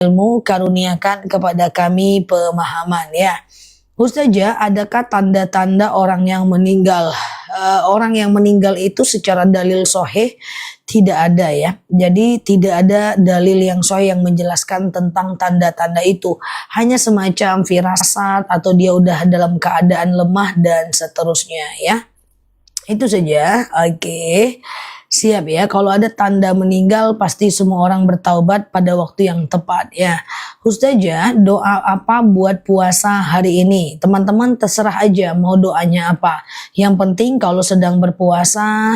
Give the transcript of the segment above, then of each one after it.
ilmu, karuniakan kepada kami pemahaman ya. Ustazah, adakah tanda-tanda orang yang meninggal? Orang yang meninggal itu secara dalil sahih tidak ada ya. Jadi tidak ada dalil yang sahih yang menjelaskan tentang tanda-tanda itu. Hanya semacam firasat atau dia udah dalam keadaan lemah dan seterusnya ya. Itu saja. Oke. Siap ya, kalau ada tanda meninggal pasti semua orang bertaubat pada waktu yang tepat ya. Ustazah, doa apa buat puasa hari ini? Teman-teman terserah aja mau doanya apa. Yang penting kalau sedang berpuasa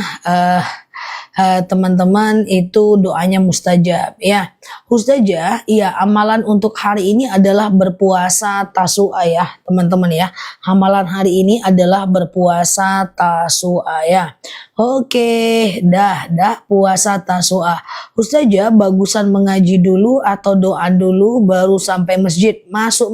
teman-teman itu doanya mustajab ya. Ustazah, ya amalan untuk hari ini adalah berpuasa Tasu'a ya teman-teman ya. Amalan hari ini adalah berpuasa Tasu'a ya. Oke, dah puasa Tasu'a. Ustazah, bagusan mengaji dulu atau doa dulu baru sampai masjid? Masuk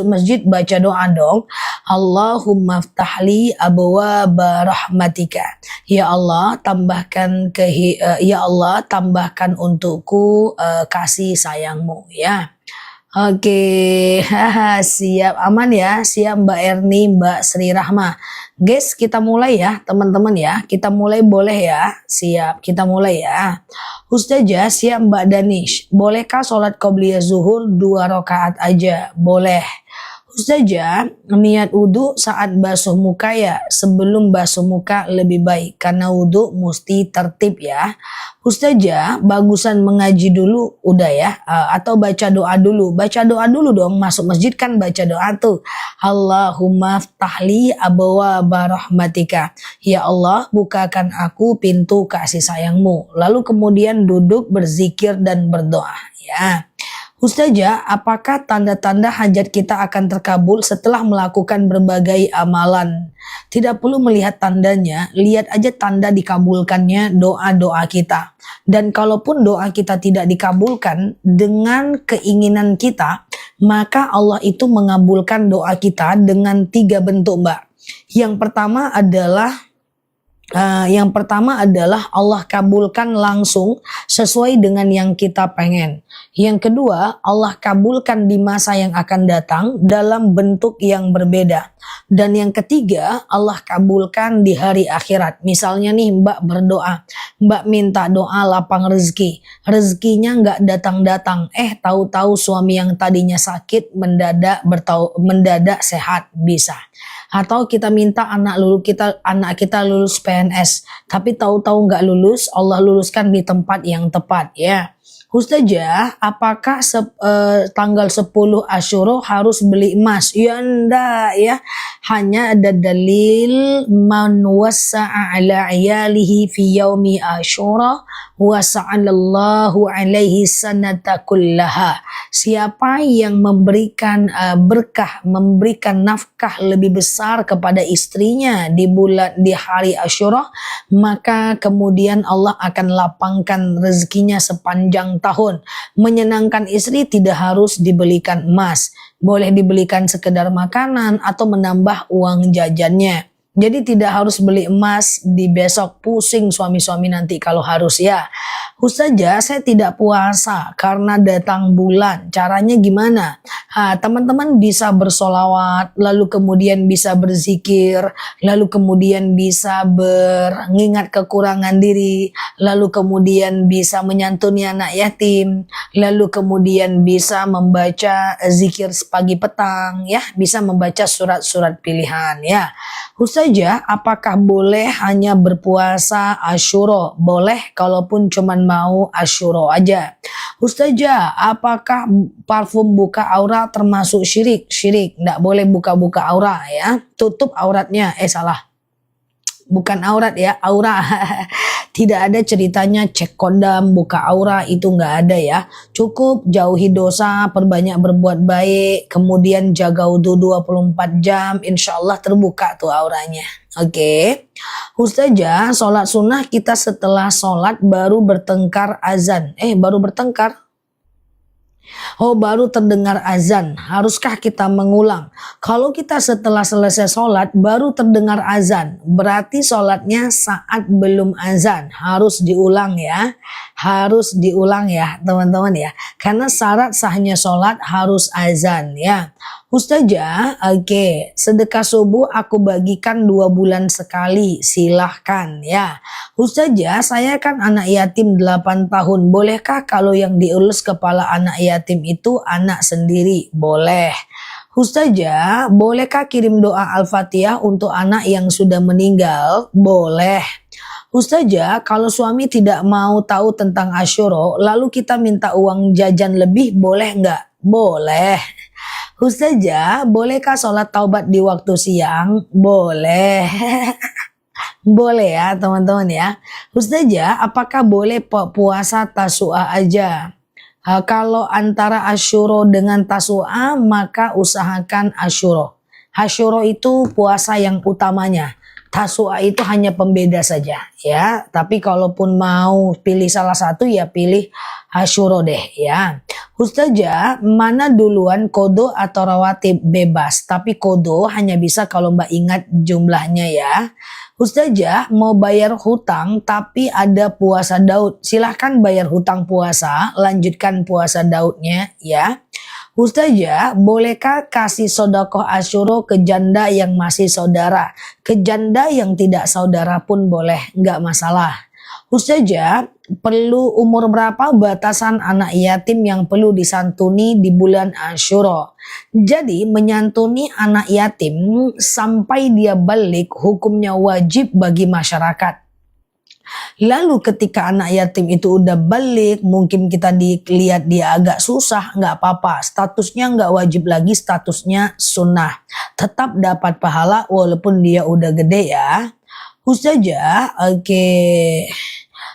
masjid baca doa dong. Allahumma ftahli abwaaba rahmatika. Ya Allah, tambahkan untukku kasih sayangmu ya. Oke, siap aman ya, siap Mbak Erni, Mbak Sri Rahma. Guys, kita mulai ya teman-teman ya, kita mulai boleh ya, siap kita mulai ya. Ustazah, siap Mbak Danish, bolehkah sholat qobliyah zuhur 2 rakaat aja? Boleh. Ustazah, niat wudhu saat basuh muka ya, sebelum basuh muka lebih baik karena wudhu mesti tertib ya. Ustazah, bagusan mengaji dulu udah ya, atau baca doa dulu? Baca doa dulu dong, masuk masjid kan baca doa tuh. Allahumma ftahli abwaaba rahmatika. Ya Allah, bukakan aku pintu kasih sayangmu. Lalu kemudian duduk berzikir dan berdoa ya. Ustazah, apakah tanda-tanda hajat kita akan terkabul setelah melakukan berbagai amalan? Tidak perlu melihat tandanya, lihat aja tanda dikabulkannya doa-doa kita. Dan kalaupun doa kita tidak dikabulkan dengan keinginan kita, maka Allah itu mengabulkan doa kita dengan 3 bentuk, Mbak. Yang pertama adalah Allah kabulkan langsung sesuai dengan yang kita pengen. Yang kedua, Allah kabulkan di masa yang akan datang dalam bentuk yang berbeda. Dan yang ketiga, Allah kabulkan di hari akhirat. Misalnya nih Mbak berdoa, Mbak minta doa lapang rezeki. Rezekinya nggak datang-datang. Tahu-tahu suami yang tadinya sakit mendadak sehat, bisa. Atau kita minta anak kita lulus PNS, tapi tahu-tahu nggak lulus, Allah luluskan di tempat yang tepat ya. Ustazah, apakah tanggal 10 Asyura harus beli emas? Ya enggak ya. Hanya ada dalil man wasa'a ala iyalihi fi yaumi Asyura wasa'alallahu alaihi sanata kullaha. Siapa yang memberikan berkah, memberikan nafkah lebih besar kepada istrinya di hari Asyura, maka kemudian Allah akan lapangkan rezekinya sepanjang tahun. Menyenangkan istri tidak harus dibelikan emas, boleh dibelikan sekedar makanan atau menambah uang jajannya. Jadi tidak harus beli emas di besok, pusing suami-suami nanti kalau harus ya. Ustazah, saya tidak puasa karena datang bulan. Caranya gimana? Teman-teman bisa bersolawat, lalu kemudian bisa berzikir, lalu kemudian bisa mengingat kekurangan diri, lalu kemudian bisa menyantuni anak yatim, lalu kemudian bisa membaca zikir pagi petang ya, bisa membaca surat-surat pilihan ya. Ustazah, apakah boleh hanya berpuasa Asyura? Boleh kalaupun cuman mau Asyura aja. Ustazah, apakah parfum buka aurat termasuk syirik? Syirik, nggak boleh buka-buka aurat ya. Tutup auratnya, salah. Bukan aurat ya, aura. Tidak ada ceritanya cek kondom, buka aura, itu nggak ada ya. Cukup jauhi dosa, perbanyak berbuat baik, kemudian jaga wudhu 24 jam, insya Allah terbuka tuh auranya. Oke. Ustazah, sholat sunnah kita setelah sholat baru bertengkar azan. Baru bertengkar? Oh, baru terdengar azan. Haruskah kita mengulang? Kalau kita setelah selesai sholat baru terdengar azan, berarti sholatnya saat belum azan. Harus diulang ya. Harus diulang ya teman-teman ya. Karena syarat sahnya sholat harus azan ya. Ustazah, oke, sedekah subuh aku bagikan 2 bulan sekali, silahkan ya. Ustazah, saya kan anak yatim 8 tahun, bolehkah kalau yang diurus kepala anak yatim itu anak sendiri? Boleh. Ustazah, bolehkah kirim doa Al-Fatihah untuk anak yang sudah meninggal? Boleh. Ustazah, kalau suami tidak mau tahu tentang Asyura, lalu kita minta uang jajan lebih, boleh nggak? Boleh. Ustazah, bolehkah sholat taubat di waktu siang? Boleh. Boleh ya teman-teman ya. Ustazah, apakah boleh puasa Tasu'a aja? Kalau antara Asyura dengan Tasu'a maka usahakan Asyura. Asyura itu puasa yang utamanya. Tasu'a itu hanya pembeda saja ya. Tapi kalaupun mau pilih salah satu ya pilih Asyura deh ya. Ustazah, mana duluan kodo atau rawatib? Bebas. Tapi kodo hanya bisa kalau Mbak ingat jumlahnya ya. Ustazah, mau bayar hutang tapi ada puasa Daud. Silahkan bayar hutang puasa, lanjutkan puasa Daudnya ya. Ustazah, bolehkah kasih sodakoh Asyura ke janda yang masih saudara? Ke janda yang tidak saudara pun boleh, nggak masalah. Ustazah, perlu umur berapa batasan anak yatim yang perlu disantuni di bulan Asyura? Jadi menyantuni anak yatim sampai dia balik hukumnya wajib bagi masyarakat. Lalu ketika anak yatim itu udah balik, mungkin kita dilihat dia agak susah, nggak apa-apa. Statusnya nggak wajib lagi, statusnya sunnah. Tetap dapat pahala walaupun dia udah gede ya. Ustazah, oke.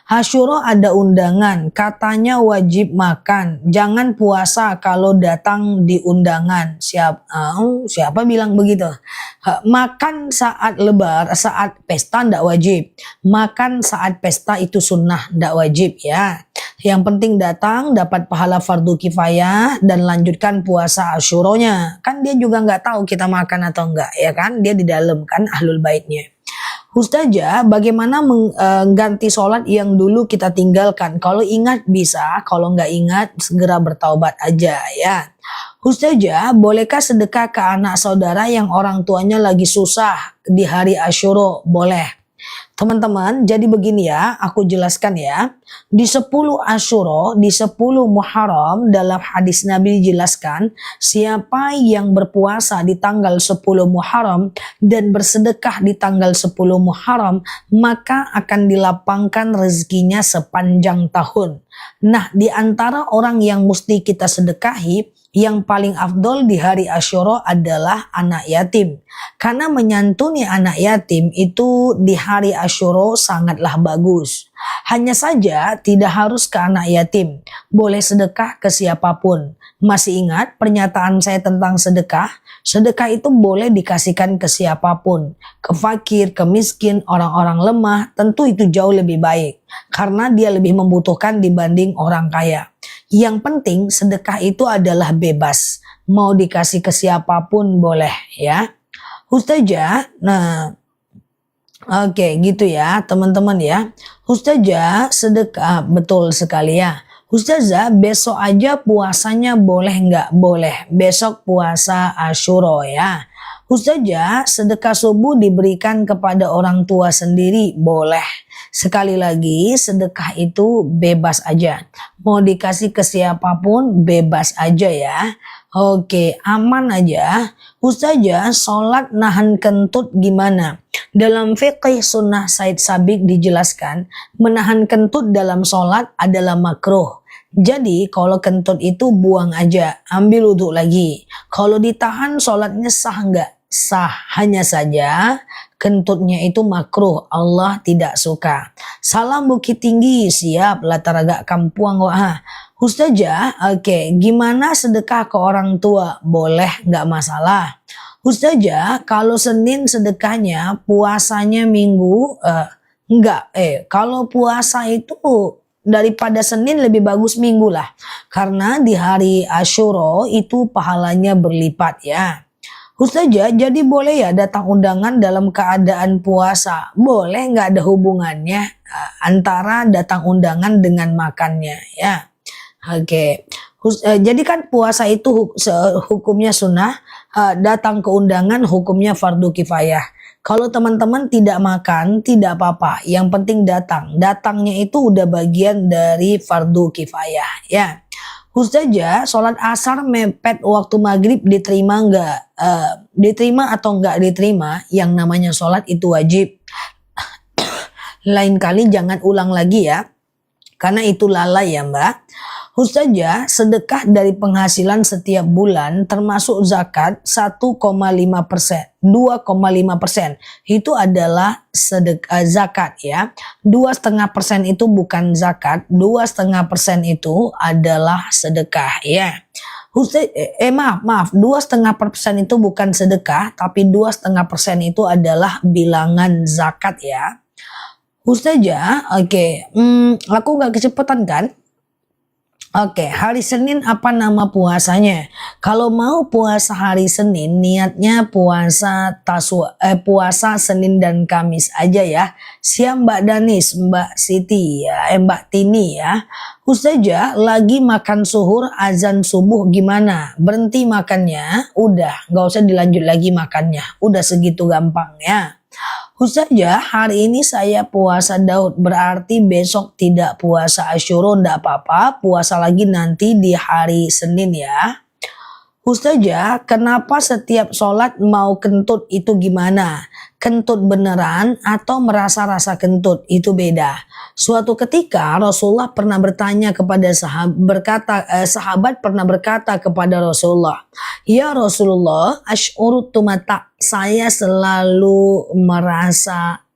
Asyura ada undangan, katanya wajib makan. Jangan puasa kalau datang di undangan. Siapa bilang begitu? Makan saat lebar, saat pesta ndak wajib. Makan saat pesta itu sunnah, ndak wajib ya. Yang penting datang, dapat pahala fardu kifayah dan lanjutkan puasa Asyuranya. Kan dia juga nggak tahu kita makan atau enggak ya kan? Dia di dalam kan ahlul baitnya. Ustazah, bagaimana mengganti sholat yang dulu kita tinggalkan? Kalau ingat bisa, kalau nggak ingat segera bertaubat aja ya. Ustazah, bolehkah sedekah ke anak saudara yang orang tuanya lagi susah di hari Asyura? Boleh. Teman-teman, jadi begini ya, aku jelaskan ya. Di 10 Asyura, di 10 Muharram, dalam hadis Nabi dijelaskan, siapa yang berpuasa di tanggal 10 Muharram dan bersedekah di tanggal 10 Muharram, maka akan dilapangkan rezekinya sepanjang tahun. Nah, di antara orang yang mesti kita sedekahi, yang paling afdol di hari Asyura adalah anak yatim. Karena menyantuni anak yatim itu di hari Asyura sangatlah bagus. Hanya saja tidak harus ke anak yatim. Boleh sedekah ke siapapun. Masih ingat pernyataan saya tentang sedekah? Sedekah itu boleh dikasihkan ke siapapun. Ke fakir, ke miskin, orang-orang lemah. Tentu itu jauh lebih baik. Karena dia lebih membutuhkan dibanding orang kaya. Yang penting sedekah itu adalah bebas. Mau dikasih ke siapapun boleh ya. Ustazah, nah oke gitu ya teman-teman ya. Ustazah, sedekah betul sekali ya. Ustazah, besok aja puasanya boleh nggak? Boleh. Besok puasa Asyura ya. Ustazah, sedekah subuh diberikan kepada orang tua sendiri? Boleh. Sekali lagi, sedekah itu bebas aja. Mau dikasih ke siapapun, bebas aja ya. Oke, aman aja. Ustazah, sholat nahan kentut gimana? Dalam fiqih sunnah Said Sabiq dijelaskan, menahan kentut dalam sholat adalah makruh. Jadi kalau kentut itu buang aja, ambil wudhu lagi. Kalau ditahan sholatnya sah nggak? Sah, hanya saja kentutnya itu makruh, Allah tidak suka. Salam Bukit Tinggi, siap latar agak kampuang wah. Ustazah, oke, gimana sedekah ke orang tua? Boleh, nggak masalah. Ustazah, kalau Senin sedekahnya, puasanya Minggu, enggak, kalau puasa itu daripada Senin lebih bagus Minggu lah. Karena di hari Asyura itu pahalanya berlipat ya. Ustazah, jadi boleh ya datang undangan dalam keadaan puasa? Boleh, nggak ada hubungannya antara datang undangan dengan makannya ya. Oke. Jadi kan puasa itu hukumnya sunnah, datang ke undangan hukumnya fardu kifayah. Kalau teman-teman tidak makan, tidak apa-apa. Yang penting datang. Datangnya itu udah bagian dari fardu kifayah ya. Ustazah, sholat asar mepet waktu maghrib diterima nggak? Diterima atau nggak diterima? Yang namanya sholat itu wajib. Lain kali jangan ulang lagi ya. Karena itu lalai ya mbak. Ustazah, sedekah dari penghasilan setiap bulan termasuk zakat 1,5%, 2,5%. Itu adalah zakat ya. 2,5% itu bukan zakat, 2,5% itu adalah sedekah ya. Maaf, 2,5% itu bukan sedekah, tapi 2,5% itu adalah bilangan zakat ya. Ustazah, oke, aku nggak kecepatan kan? Oke, hari Senin apa nama puasanya? Kalau mau puasa hari Senin, niatnya puasa puasa Senin dan Kamis aja ya. Siap Mbak Danis, Mbak Siti ya, Mbak Tini ya. Ustazah, lagi makan suhur, azan subuh gimana? Berhenti makannya? Udah, nggak usah dilanjut lagi makannya. Udah segitu gampang ya. Ustazah, hari ini saya puasa Daud, berarti besok tidak puasa Asyura, enggak apa-apa, puasa lagi nanti di hari Senin ya. Ustazah, kenapa setiap sholat mau kentut itu gimana? Kentut beneran atau merasa-rasa kentut? Itu beda. Suatu ketika Rasulullah pernah bertanya kepada sahabat pernah berkata kepada Rasulullah, "Ya Rasulullah, asy'uru tumata, saya selalu merasa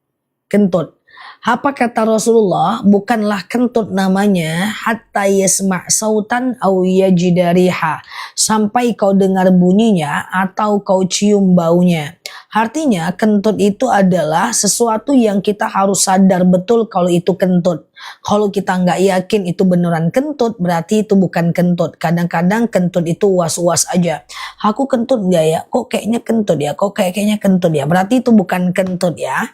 kentut." Apa kata Rasulullah? Bukanlah kentut namanya, hatta yasma' sautan aw yajidariha, sampai kau dengar bunyinya atau kau cium baunya. Artinya kentut itu adalah sesuatu yang kita harus sadar betul kalau itu kentut. Kalau kita nggak yakin itu beneran kentut, berarti itu bukan kentut. Kadang-kadang kentut itu was-was aja. Aku kentut nggak ya? Kok kayaknya kentut ya? Kok kayaknya kentut ya? Berarti itu bukan kentut ya.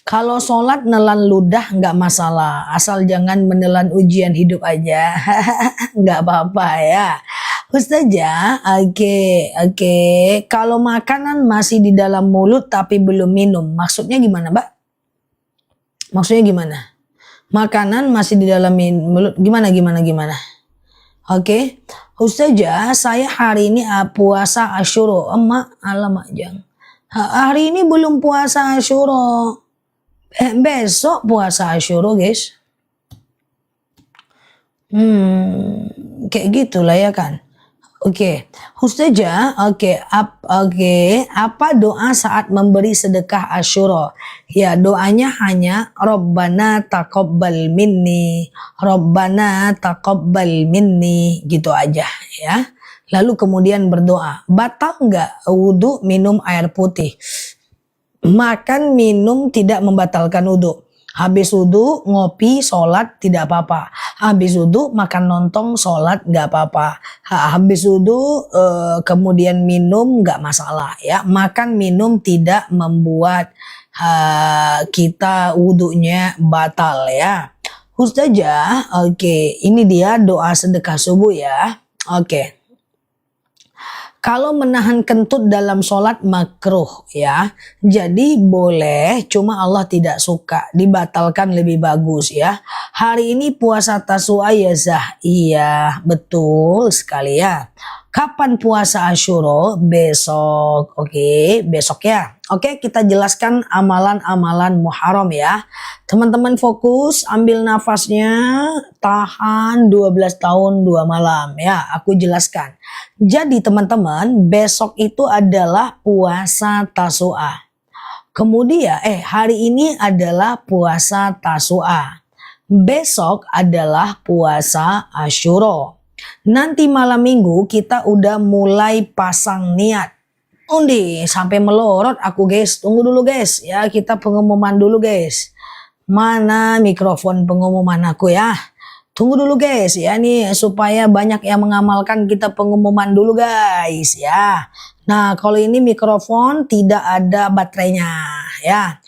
Kalau sholat nelan ludah nggak masalah, asal jangan menelan ujian hidup aja, nggak apa-apa ya. Ustazah, oke. Kalau makanan masih di dalam mulut tapi belum minum, maksudnya gimana, Mbak? Maksudnya gimana? Makanan masih di dalam mulut, gimana? Oke, Ustazah, saya hari ini puasa Asyura. Alamak jang. Hari ini belum puasa Asyura. Besok puasa Asyura guys. Kayak gitulah ya kan. Oke, Ustazah, apa doa saat memberi sedekah Asyura? Ya, doanya hanya Rabbana taqabbal minni, Rabbana taqabbal minni, gitu aja ya. Lalu kemudian berdoa. Batal nggak wudhu minum air putih? Makan, minum tidak membatalkan wudhu. Habis wudhu, ngopi, sholat tidak apa-apa. Habis wudhu, makan lontong, sholat nggak apa-apa. Habis wudhu, kemudian minum nggak masalah ya. Makan, minum tidak membuat kita wudhunya batal ya. Ustazah, ini dia doa sedekah subuh ya. Kalau menahan kentut dalam sholat makruh ya. Jadi boleh, cuma Allah tidak suka. Dibatalkan lebih bagus ya. Hari ini puasa Tasu'a ya Zah. Iya, betul sekali ya. Kapan puasa Asyura? Besok. Besok ya. Kita jelaskan amalan-amalan Muharram ya. Teman-teman fokus, ambil nafasnya, tahan 12 tahun 2 malam ya. Aku jelaskan. Jadi teman-teman, besok itu adalah puasa Tasu'a. Kemudian hari ini adalah puasa Tasu'a. Besok adalah puasa Asyura. Nanti malam minggu kita udah mulai pasang niat. Undi sampai melorot aku guys. Tunggu dulu guys ya, kita pengumuman dulu guys. Mana mikrofon pengumuman aku ya? Tunggu dulu guys ya nih supaya banyak yang mengamalkan, kita pengumuman dulu guys ya. Nah kalau ini mikrofon tidak ada baterainya ya.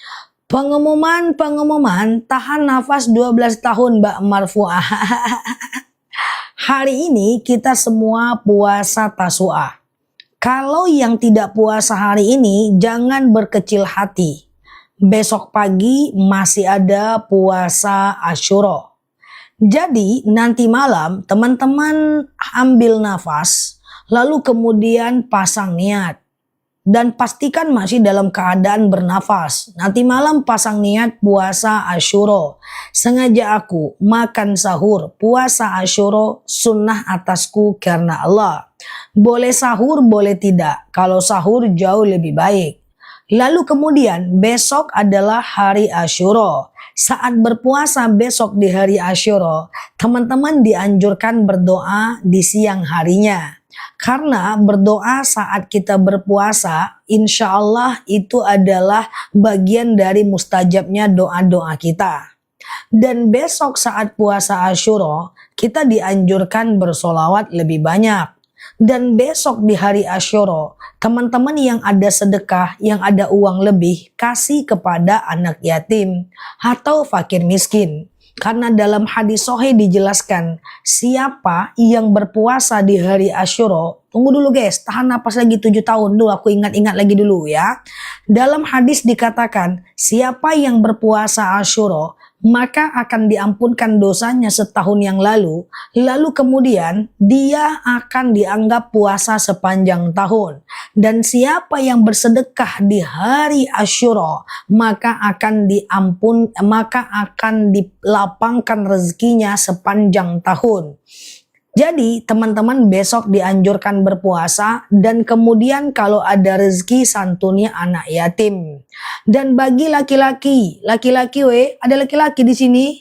Pengumuman tahan nafas 12 tahun Mbak Marfuah. Hari ini kita semua puasa Tasu'a. Kalau yang tidak puasa hari ini jangan berkecil hati. Besok pagi masih ada puasa Asyura. Jadi nanti malam teman-teman ambil nafas, lalu kemudian pasang niat. Dan pastikan masih dalam keadaan bernafas. Nanti malam pasang niat puasa Asyura. Sengaja aku makan sahur, puasa Asyura sunnah atasku karena Allah. Boleh sahur, boleh tidak. Kalau sahur jauh lebih baik. Lalu kemudian besok adalah hari Asyura. Saat berpuasa besok di hari Asyura, teman-teman dianjurkan berdoa di siang harinya. Karena berdoa saat kita berpuasa, insya Allah itu adalah bagian dari mustajabnya doa-doa kita. Dan besok saat puasa Asyura, kita dianjurkan bersolawat lebih banyak. Dan besok di hari Asyura, teman-teman yang ada sedekah, yang ada uang lebih, kasih kepada anak yatim atau fakir miskin. Karena dalam hadis sahih dijelaskan, siapa yang berpuasa di hari Asyura, tunggu dulu guys, tahan napas lagi 7 tahun dulu, aku ingat-ingat lagi dulu ya. Dalam hadis dikatakan, siapa yang berpuasa Asyura, maka akan diampunkan dosanya setahun yang lalu kemudian dia akan dianggap puasa sepanjang tahun. Dan siapa yang bersedekah di hari Asyura, maka akan dilapangkan rezekinya sepanjang tahun. Jadi teman-teman besok dianjurkan berpuasa dan kemudian kalau ada rezeki santuni anak yatim. Dan bagi laki-laki, ada laki-laki di sini?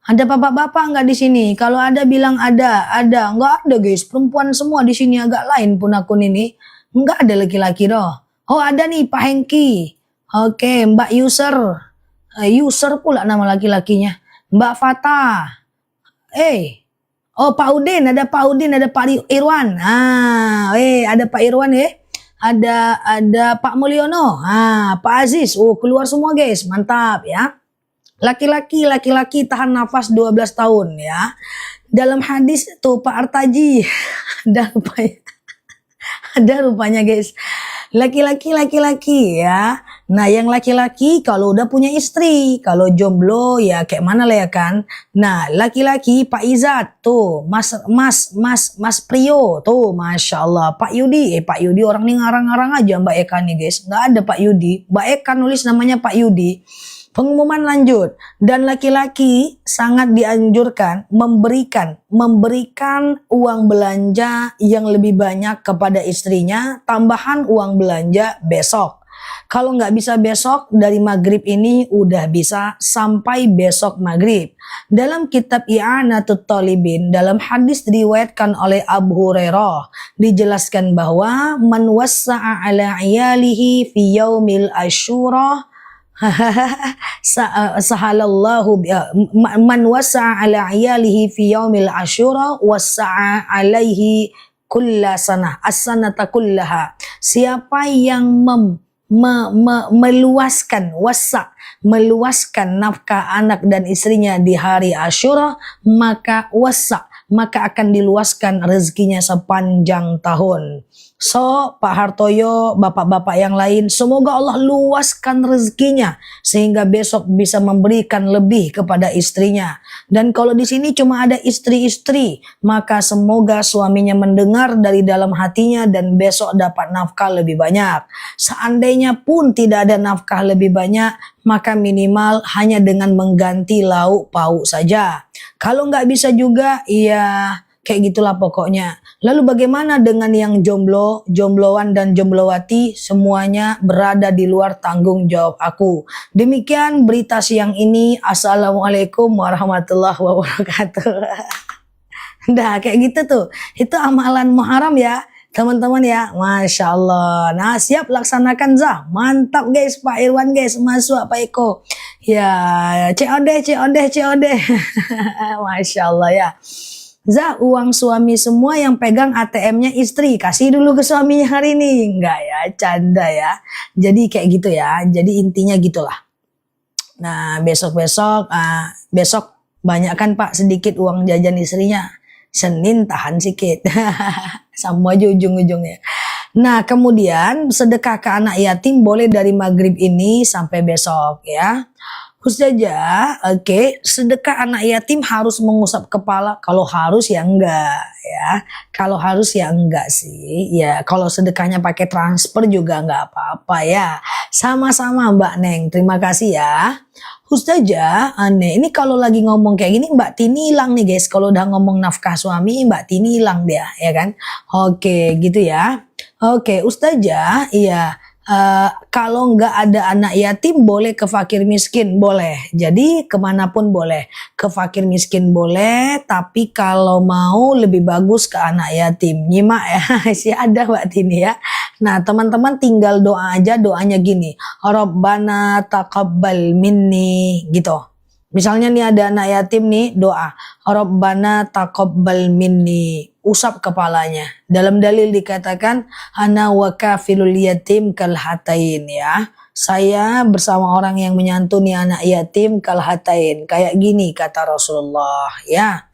Ada bapak-bapak nggak di sini? Kalau ada bilang ada. Nggak ada guys, perempuan semua di sini, agak lain pun akun ini. Nggak ada laki-laki doh. Oh ada nih Pak Hengki. Oke, Mbak User. User pula nama laki-lakinya. Mbak Fatah. Oh Pak Udin, ada Pak Udin, ada Pak Irwan. Ada Pak Irwan ya. Ada Pak Mulyono. Pak Aziz. Oh, keluar semua guys. Mantap ya. Laki-laki tahan nafas 12 tahun ya. Dalam hadis tuh Pak Artaji. Ada rupanya guys. Laki-laki ya. Nah yang laki-laki kalau udah punya istri, kalau jomblo ya kayak mana lah ya kan. Nah laki-laki Pak Izat tuh, Mas Prio tuh, Masya Allah. Pak Yudi orang nih ngarang-ngarang aja Mbak Eka nih guys. Nggak ada Pak Yudi, Mbak Eka nulis namanya Pak Yudi. Pengumuman lanjut, dan laki-laki sangat dianjurkan memberikan uang belanja yang lebih banyak kepada istrinya, tambahan uang belanja besok. Kalau nggak bisa besok, dari maghrib ini udah bisa sampai besok maghrib. Dalam kitab I'anatut Talibin, dalam hadis diriwayatkan oleh Abu Hurairah, dijelaskan bahwa man wassa'a ala iyalihi fi yaumil asyura sahalallahu man wasa'a ala iyalihi fi yaumil asyura wasa'a alaihi kulla sanah as-sanata kullaha. Siapa yang meluaskan nafkah anak dan istrinya di hari Asyura, maka akan diluaskan rezekinya sepanjang tahun. So, Pak Hartoyo, bapak-bapak yang lain, semoga Allah luaskan rezekinya sehingga besok bisa memberikan lebih kepada istrinya. Dan kalau di sini cuma ada istri-istri, maka semoga suaminya mendengar dari dalam hatinya dan besok dapat nafkah lebih banyak. Seandainya pun tidak ada nafkah lebih banyak, maka minimal hanya dengan mengganti lauk pauk saja. Kalau nggak bisa juga, ya kayak gitulah pokoknya. Lalu bagaimana dengan yang jombloan dan jomblowati, semuanya berada di luar tanggung jawab aku. Demikian berita siang ini. Assalamualaikum warahmatullahi wabarakatuh. Nah kayak gitu tuh. Itu amalan Muharram ya. teman-teman ya, Masya Allah. Nah, siap laksanakan Zah. Mantap guys, Pak Irwan guys, masuk Pak Eko. Ya, COD, COD, COD. Masya Allah ya. Zah, uang suami semua yang pegang ATM-nya istri. Kasih dulu ke suaminya hari ini. Enggak ya, canda ya. Jadi kayak gitu ya. Jadi intinya gitulah. Nah, besok-besok, besok banyakkan Pak sedikit uang jajan istrinya. Senin tahan sedikit. Sama aja ujung-ujungnya. Nah, kemudian sedekah ke anak yatim boleh dari maghrib ini sampai besok ya. Ustazah, oke, sedekah anak yatim harus mengusap kepala. Kalau harus ya enggak ya. Kalau harus ya enggak sih. Ya, kalau sedekahnya pakai transfer juga enggak apa-apa ya. Sama-sama Mbak Neng, terima kasih ya. Ustazah, aneh. Ini kalau lagi ngomong kayak gini Mbak Tini hilang nih guys. Kalau udah ngomong nafkah suami Mbak Tini hilang dia, ya kan? Oke, gitu ya. Oke, Ustazah, iya. Kalau nggak ada anak yatim boleh ke fakir miskin boleh, jadi kemanapun boleh, ke fakir miskin boleh, tapi kalau mau lebih bagus ke anak yatim. Nyimak ya. Sih ada Mbak Tini ya. Nah teman-teman tinggal doa aja, doanya gini, Rabbana taqabbal minni gitu. Misalnya nih ada anak yatim nih, doa Rabbana taqabbal minni, usap kepalanya. Dalam dalil dikatakan ana wa kafilul yatim kal hatain ya. Saya bersama orang yang menyantuni anak yatim kal hatain. Kayak gini kata Rasulullah ya.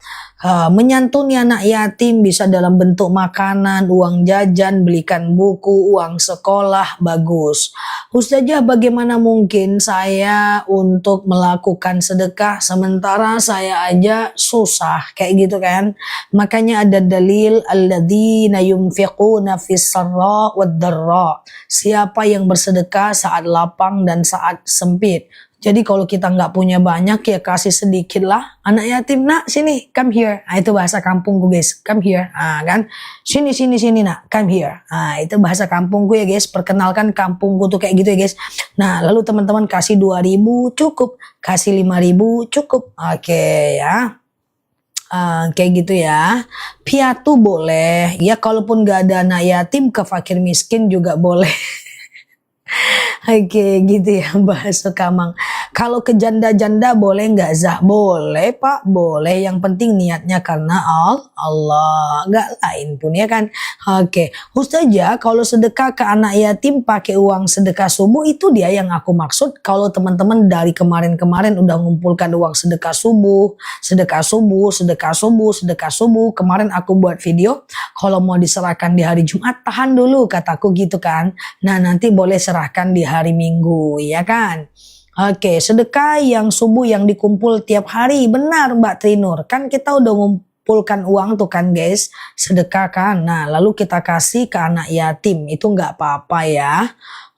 Menyantuni anak yatim bisa dalam bentuk makanan, uang jajan, belikan buku, uang sekolah, bagus. Ustazah, bagaimana mungkin saya untuk melakukan sedekah sementara saya aja susah kayak gitu kan? Makanya ada dalil alladzina yunfiquna fis sarra wad darra. Siapa yang bersedekah saat lapang dan saat sempit. Jadi kalau kita nggak punya banyak ya kasih sedikit lah. Anak yatim, nak sini, come here. Nah, itu bahasa kampungku guys, come here. Nah, kan, sini nak, come here. Nah, itu bahasa kampungku ya guys. Perkenalkan kampungku tuh kayak gitu ya guys. Nah, lalu teman-teman kasih 2.000 cukup, kasih 5.000 cukup. Oke ya. Kayak gitu ya. Piatu boleh. Ya kalaupun nggak ada anak yatim ke fakir miskin juga boleh. Oke, gitu ya Mbak Sukamang. Kalau ke janda-janda boleh nggak Zah? Boleh Pak, boleh. Yang penting niatnya karena Allah, nggak lain pun ya kan. Oke, Ustazah, kalau sedekah ke anak yatim pakai uang sedekah subuh itu dia yang aku maksud. Kalau teman-teman dari kemarin-kemarin udah ngumpulkan uang sedekah subuh, sedekah subuh, sedekah subuh, sedekah subuh. Kemarin aku buat video, kalau mau diserahkan di hari Jumat tahan dulu kataku gitu kan. Nah nanti boleh serahkan di hari Minggu ya kan. Oke, sedekah yang subuh yang dikumpul tiap hari, benar Mbak Trinur. Kan kita udah ngumpulkan uang tuh kan guys, sedekah kan. Nah lalu kita kasih ke anak yatim, itu nggak apa-apa ya.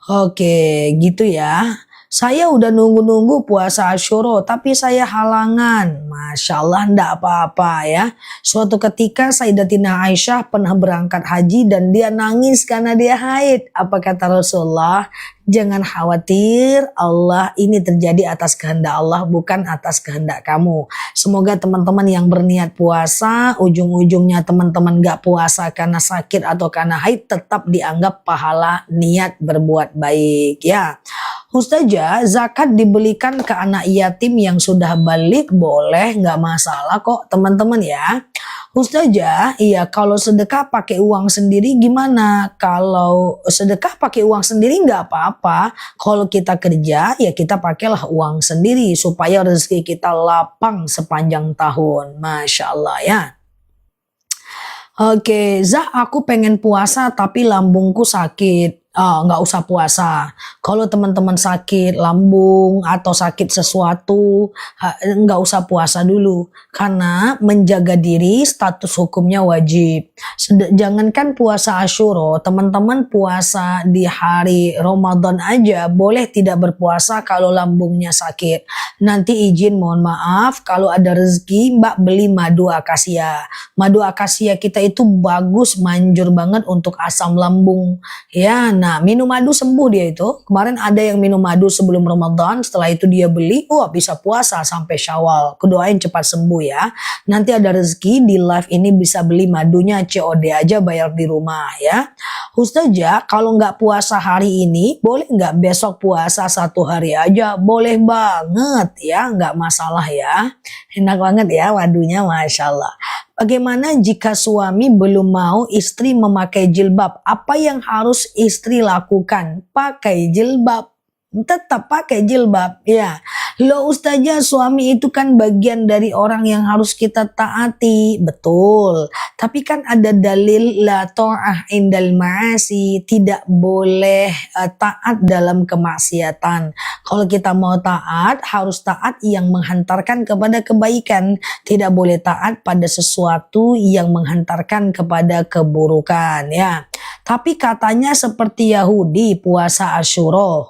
Oke, gitu ya. Saya udah nunggu-nunggu puasa Asyura, tapi saya halangan. Masya Allah, enggak apa-apa ya. Suatu ketika Sayyidatina Aisyah pernah berangkat haji dan dia nangis karena dia haid. Apa kata Rasulullah? Jangan khawatir, Allah ini terjadi atas kehendak Allah, bukan atas kehendak kamu. Semoga teman-teman yang berniat puasa, ujung-ujungnya teman-teman gak puasa karena sakit atau karena haid, tetap dianggap pahala niat berbuat baik ya. Ustazah, zakat dibelikan ke anak yatim yang sudah balik boleh, nggak masalah kok teman-teman ya. Ustazah, iya kalau sedekah pakai uang sendiri gimana? Kalau sedekah pakai uang sendiri nggak apa-apa. Kalau kita kerja ya kita pakailah uang sendiri supaya rezeki kita lapang sepanjang tahun. Masya Allah ya. Oke, Zah, aku pengen puasa tapi lambungku sakit. Nggak usah puasa. Kalau teman-teman sakit lambung atau sakit sesuatu, nggak usah puasa dulu. Karena menjaga diri status hukumnya wajib. Jangankan puasa Asyura, teman-teman puasa di hari Ramadan aja boleh tidak berpuasa kalau lambungnya sakit. Nanti izin mohon maaf, kalau ada rezeki Mbak beli madu akasia. Madu akasia kita itu bagus, manjur banget untuk asam lambung. Ya, Nah, minum madu sembuh dia itu. Kemarin ada yang minum madu sebelum Ramadan, setelah itu dia beli, wah bisa puasa sampai Syawal. Kudoain cepat sembuh ya. Nanti ada rezeki di live ini bisa beli madunya COD aja, bayar di rumah ya. Ustazah, kalau nggak puasa hari ini, boleh nggak besok puasa 1 hari aja? Boleh banget ya, nggak masalah ya. Enak banget ya madunya, Masya Allah. Bagaimana jika suami belum mau istri memakai jilbab? Apa yang harus istri lakukan? Pakai jilbab. Tetap pakai jilbab. Ya. Loh ustazah, suami itu kan bagian dari orang yang harus kita taati. Betul. Tapi kan ada dalil la ta'ah indal ma'asi. Tidak boleh taat dalam kemaksiatan. Kalau kita mau taat, harus taat yang menghantarkan kepada kebaikan. Tidak boleh taat pada sesuatu yang menghantarkan kepada keburukan. Ya. Tapi katanya seperti Yahudi puasa Asyura.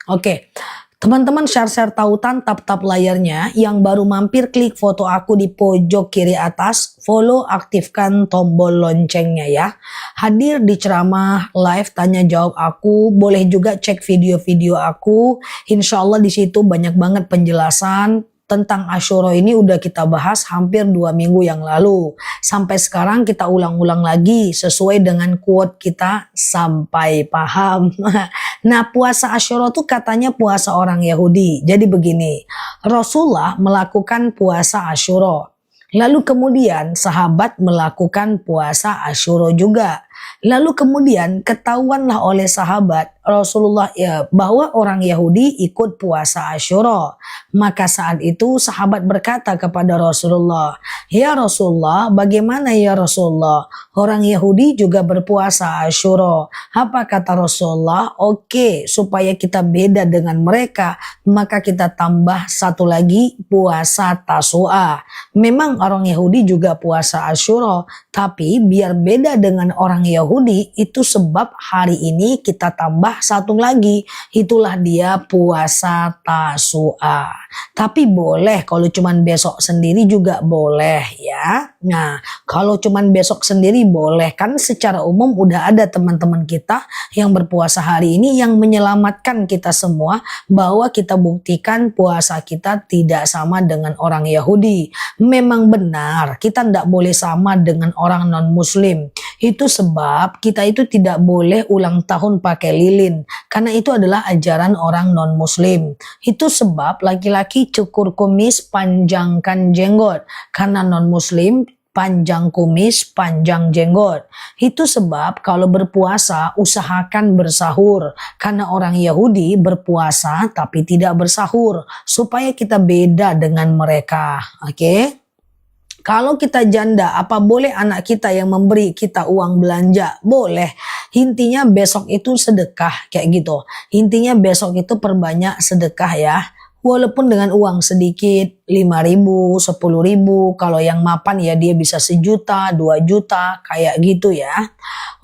Oke, teman-teman share-share tautan, tap-tap layarnya. Yang baru mampir klik foto aku di pojok kiri atas, follow, aktifkan tombol loncengnya ya. Hadir di ceramah live tanya jawab aku, boleh juga cek video-video aku. Insya Allah di situ banyak banget penjelasan tentang Asyura ini udah kita bahas hampir 2 minggu yang lalu. Sampai sekarang kita ulang-ulang lagi sesuai dengan quote kita sampai paham. Nah, puasa Asyura itu katanya puasa orang Yahudi. Jadi begini, Rasulullah melakukan puasa Asyura. Lalu kemudian sahabat melakukan puasa Asyura juga. Lalu kemudian ketahuanlah oleh sahabat Rasulullah ya, bahwa orang Yahudi ikut puasa Asyura. Maka saat itu sahabat berkata kepada Rasulullah, "Ya Rasulullah, bagaimana ya Rasulullah? Orang Yahudi juga berpuasa Asyura." Apa kata Rasulullah? Oke, supaya kita beda dengan mereka, maka kita tambah satu lagi, puasa Tasu'a. Memang orang Yahudi juga puasa Asyura, tapi biar beda dengan orang Yahudi, itu sebab hari ini kita tambah satu lagi, itulah dia puasa Tasu'a. Tapi boleh kalau cuman besok sendiri juga boleh ya. Nah, kalau cuman besok sendiri boleh, kan secara umum udah ada teman-teman kita yang berpuasa hari ini yang menyelamatkan kita semua bahwa kita buktikan puasa kita tidak sama dengan orang Yahudi. Memang benar kita tidak boleh sama dengan orang non-muslim. Itu sebab kita itu tidak boleh ulang tahun pakai lilin, karena itu adalah ajaran orang non-muslim. Itu sebab laki-laki cukur kumis, panjangkan jenggot, karena non-muslim panjang kumis, panjang jenggot. Itu sebab kalau berpuasa usahakan bersahur, karena orang Yahudi berpuasa tapi tidak bersahur, supaya kita beda dengan mereka. Oke? Kalau kita janda, apa boleh anak kita yang memberi kita uang belanja? Boleh. Intinya besok itu sedekah kayak gitu. Intinya besok itu perbanyak sedekah ya. Walaupun dengan uang sedikit, 5.000, 10.000, kalau yang mapan ya dia bisa 1 juta, 2 juta, kayak gitu ya.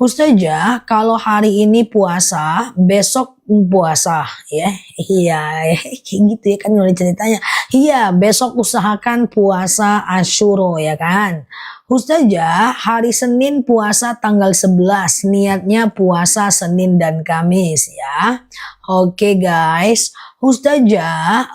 Ustazah, kalau hari ini puasa, besok puasa ya. Iya, kayak gitu ya kan udah ceritanya. Iya, besok usahakan puasa Asyura ya kan. Ustazah, hari Senin puasa tanggal 11, niatnya puasa Senin dan Kamis ya. Oke guys, Ustazah,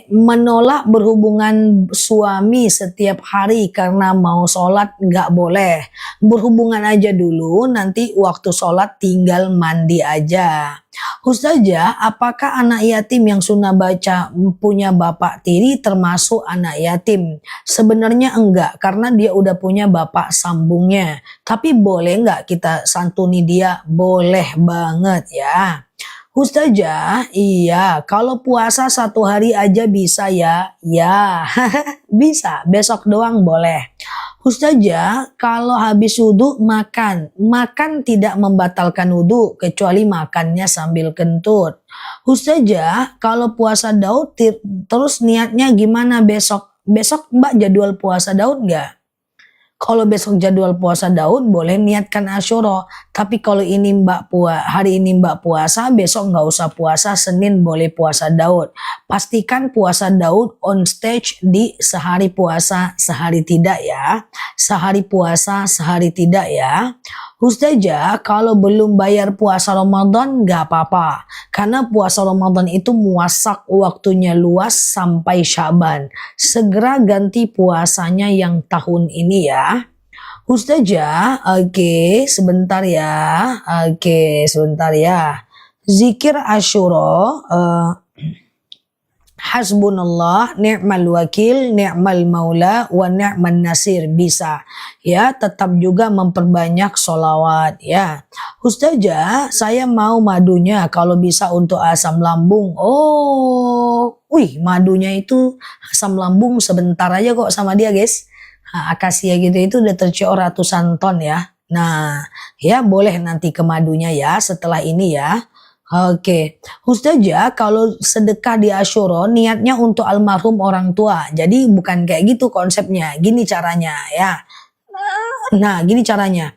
menolak berhubungan suami setiap hari karena mau sholat nggak boleh. Berhubungan aja dulu, nanti waktu sholat tinggal mandi aja. Ustazah, apakah anak yatim yang sunnah baca punya bapak tiri termasuk anak yatim? Sebenarnya enggak, karena dia udah punya bapak sambungnya. Tapi boleh nggak kita santuni dia? Boleh banget ya. Ustazah, iya, kalau puasa 1 hari aja bisa ya? Ya, bisa, besok doang boleh. Ustazah, kalau habis wudhu makan tidak membatalkan wudhu kecuali makannya sambil kentut. Ustazah, kalau puasa Daud terus niatnya gimana besok? Besok Mbak jadwal puasa Daud nggak? Kalau besok jadwal puasa Daud boleh niatkan Asyura. Tapi kalau ini hari ini Mbak puasa, besok nggak usah puasa, Senin boleh puasa Daud. Pastikan puasa Daud on stage di sehari puasa, sehari tidak ya. Sehari puasa, sehari tidak ya. Ustazah, kalau belum bayar puasa Ramadan nggak apa-apa. Karena puasa Ramadan itu muasak, waktunya luas sampai Syaban. Segera ganti puasanya yang tahun ini ya. Ustazah, oke, sebentar ya. Oke, sebentar ya. Zikir Asyura, hasbunallah, ni'mal wakil, ni'mal maula, wa ni'man nasir, bisa. Ya, tetap juga memperbanyak sholawat ya. Ustazah, saya mau madunya kalau bisa untuk asam lambung. Oh, wih, madunya itu asam lambung sebentar aja kok sama dia guys. Akasia gitu itu udah tercium ratusan ton ya. Nah, ya boleh nanti ke madunya ya setelah ini ya. Oke, Ustazah, kalau sedekah di Asyura niatnya untuk almarhum orang tua. Jadi bukan kayak gitu konsepnya. Gini caranya ya. Nah, gini caranya.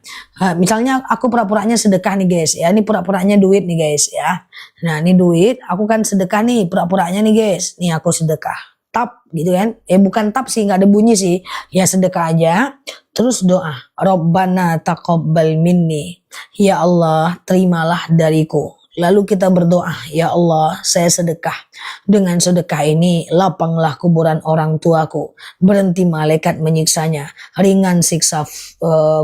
Misalnya aku pura-puranya sedekah nih guys ya. Ini pura-puranya duit nih guys ya. Nah, ini duit. Aku kan sedekah nih pura-puranya nih guys. Nih aku sedekah. Tap gitu kan. Bukan tap sih, nggak ada bunyi sih. Ya sedekah aja. Terus doa. Rabbana taqabbal minni. Ya Allah, terimalah dariku. Lalu kita berdoa, ya Allah, saya sedekah. Dengan sedekah ini, lapanglah kuburan orang tuaku. Berhenti malaikat menyiksanya. Ringan siksa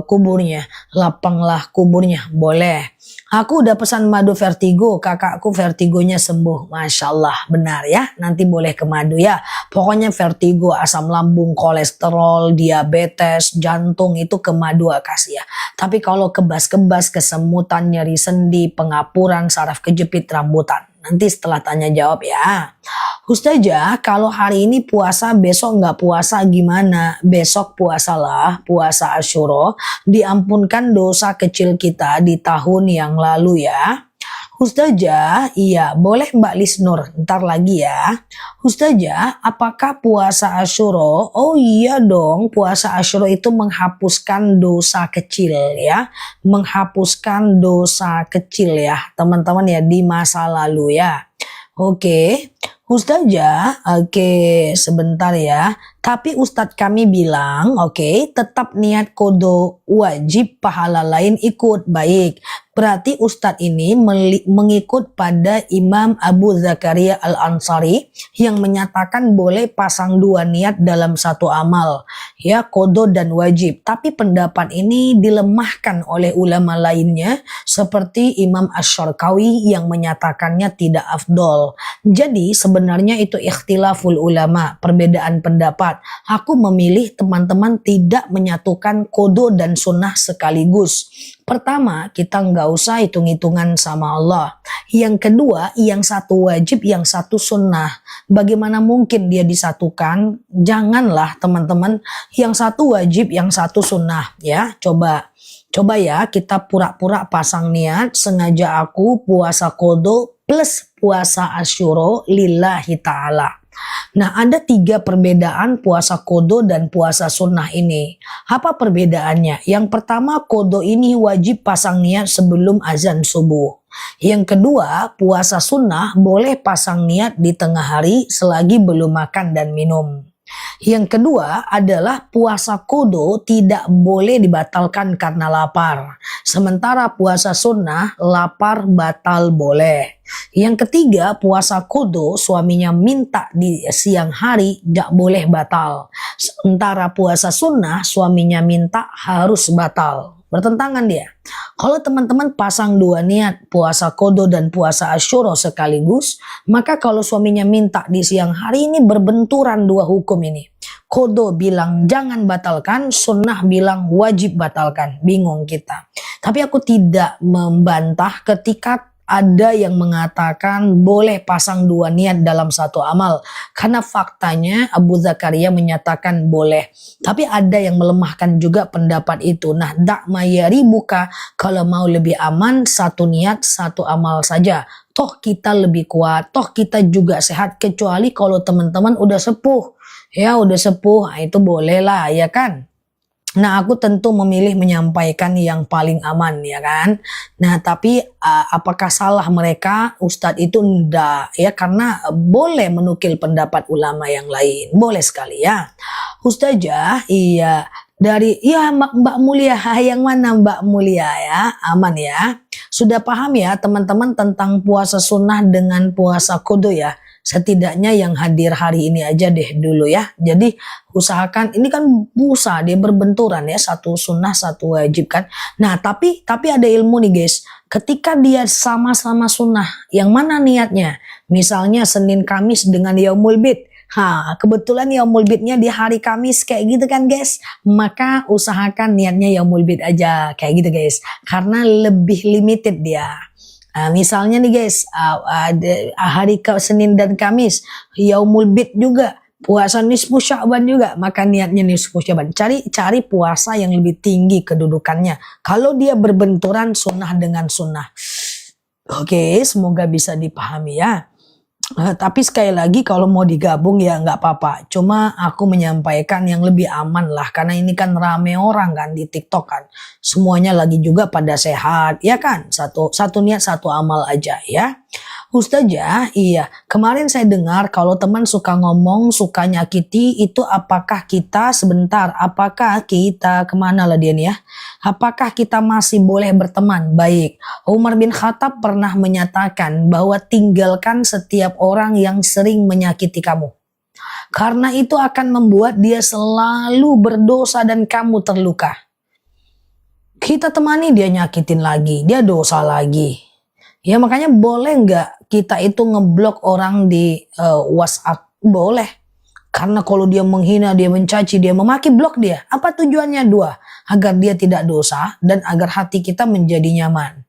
kuburnya. Lapanglah kuburnya. Boleh. Aku udah pesan madu vertigo, kakakku vertigonya sembuh. Masya Allah, benar ya. Nanti boleh ke madu ya. Pokoknya vertigo, asam lambung, kolesterol, diabetes, jantung itu ke madu akasia. Tapi kalau kebas-kebas, kesemutan, nyeri sendi, pengapuran, saraf kejepit, rambutan. Nanti setelah tanya jawab ya. Ustazah, kalau hari ini puasa, besok nggak puasa gimana? Besok puasalah, puasa Asyura, diampunkan dosa kecil kita di tahun yang lalu ya. Ustazah, iya boleh Mbak Lisnur, ntar lagi ya. Ustazah, apakah puasa Asyura? Oh iya dong, puasa Asyura itu menghapuskan dosa kecil ya. Menghapuskan dosa kecil ya, teman-teman ya, di masa lalu ya. Oke, Ustazah, oke, sebentar ya. Tapi Ustadz kami bilang, oke, tetap niat kodo wajib, pahala lain ikut. Baik, berarti Ustadz ini mengikut pada Imam Abu Zakaria Al-Ansari yang menyatakan boleh pasang dua niat dalam satu amal, ya, kodo dan wajib. Tapi pendapat ini dilemahkan oleh ulama lainnya seperti Imam Asy-Syarqawi yang menyatakannya tidak afdol. Jadi sebenarnya itu ikhtilaful ulama, perbedaan pendapat. Aku memilih teman-teman tidak menyatukan kodo dan sunnah sekaligus. Pertama, kita nggak usah hitung-hitungan sama Allah. Yang kedua, yang satu wajib, yang satu sunnah. Bagaimana mungkin dia disatukan? Janganlah teman-teman, yang satu wajib, yang satu sunnah. Ya, coba ya kita pura-pura pasang niat, sengaja aku puasa kodo plus puasa Asyura lillahi ta'ala. Nah, ada 3 perbedaan puasa kodo dan puasa sunnah ini. Apa perbedaannya? Yang pertama, kodo ini wajib pasang niat sebelum azan subuh. Yang kedua, puasa sunnah boleh pasang niat di tengah hari selagi belum makan dan minum. Yang kedua adalah puasa kodo tidak boleh dibatalkan karena lapar. Sementara puasa sunnah lapar batal boleh. Yang ketiga, puasa kodo suaminya minta di siang hari tidak boleh batal. Sementara puasa sunnah suaminya minta harus batal. Bertentangan dia. Kalau teman-teman pasang dua niat puasa kodo dan puasa Asyura sekaligus, maka kalau suaminya minta di siang hari ini berbenturan dua hukum ini. Kodo bilang jangan batalkan, sunnah bilang wajib batalkan. Bingung kita. Tapi aku tidak membantah ketika ada yang mengatakan boleh pasang dua niat dalam satu amal. Karena faktanya Abu Zakaria menyatakan boleh. Tapi ada yang melemahkan juga pendapat itu. Nah, dakma yaribuka, kalau mau lebih aman satu niat satu amal saja. Toh kita lebih kuat, toh kita juga sehat, kecuali kalau teman-teman udah sepuh. Ya udah sepuh, nah, itu boleh lah ya kan. Nah, aku tentu memilih menyampaikan yang paling aman ya kan. Nah, tapi apakah salah mereka? Ustadz itu enggak ya, karena boleh menukil pendapat ulama yang lain. Boleh sekali ya. Ustazah, iya. Dari ya Mbak Mulia, yang mana Mbak Mulia ya, aman ya. Sudah paham ya teman-teman tentang puasa sunnah dengan puasa kudu ya. Setidaknya yang hadir hari ini aja deh dulu ya. Jadi usahakan, ini kan busa dia berbenturan ya, satu sunnah satu wajib kan. Nah tapi ada ilmu nih guys. Ketika dia sama-sama sunnah, yang mana niatnya? Misalnya Senin Kamis dengan Yaumul Bid. Kebetulan Yaumul Bidnya di hari Kamis kayak gitu kan guys. Maka usahakan niatnya Yaumul Bid aja kayak gitu guys. Karena lebih limited dia. Misalnya nih guys, hari Senin dan Kamis Yaumul Bid juga, puasa nisfu Sya'ban juga, maka niatnya nisfu Sya'ban. Cari puasa yang lebih tinggi kedudukannya. Kalau dia berbenturan sunnah dengan sunnah. Oke, semoga bisa dipahami ya. Tapi sekali lagi kalau mau digabung ya nggak apa-apa. Cuma aku menyampaikan yang lebih aman lah. Karena ini kan rame orang kan di TikTok kan. Semuanya lagi juga pada sehat. Ya kan? Satu niat satu amal aja ya. Ustazah, iya. Kemarin saya dengar kalau teman suka ngomong, suka nyakiti, itu apakah kita kemana lah dia nih ya? Apakah kita masih boleh berteman? Baik. Umar bin Khattab pernah menyatakan bahwa tinggalkan setiap orang yang sering menyakiti kamu. Karena itu akan membuat dia selalu berdosa dan kamu terluka. Kita temani dia nyakitin lagi, dia dosa lagi. Ya makanya boleh nggak kita itu ngeblok orang di WhatsApp? Boleh. Karena kalau dia menghina, dia mencaci, dia memaki, blok dia. Apa tujuannya? Dua. Agar dia tidak dosa dan agar hati kita menjadi nyaman.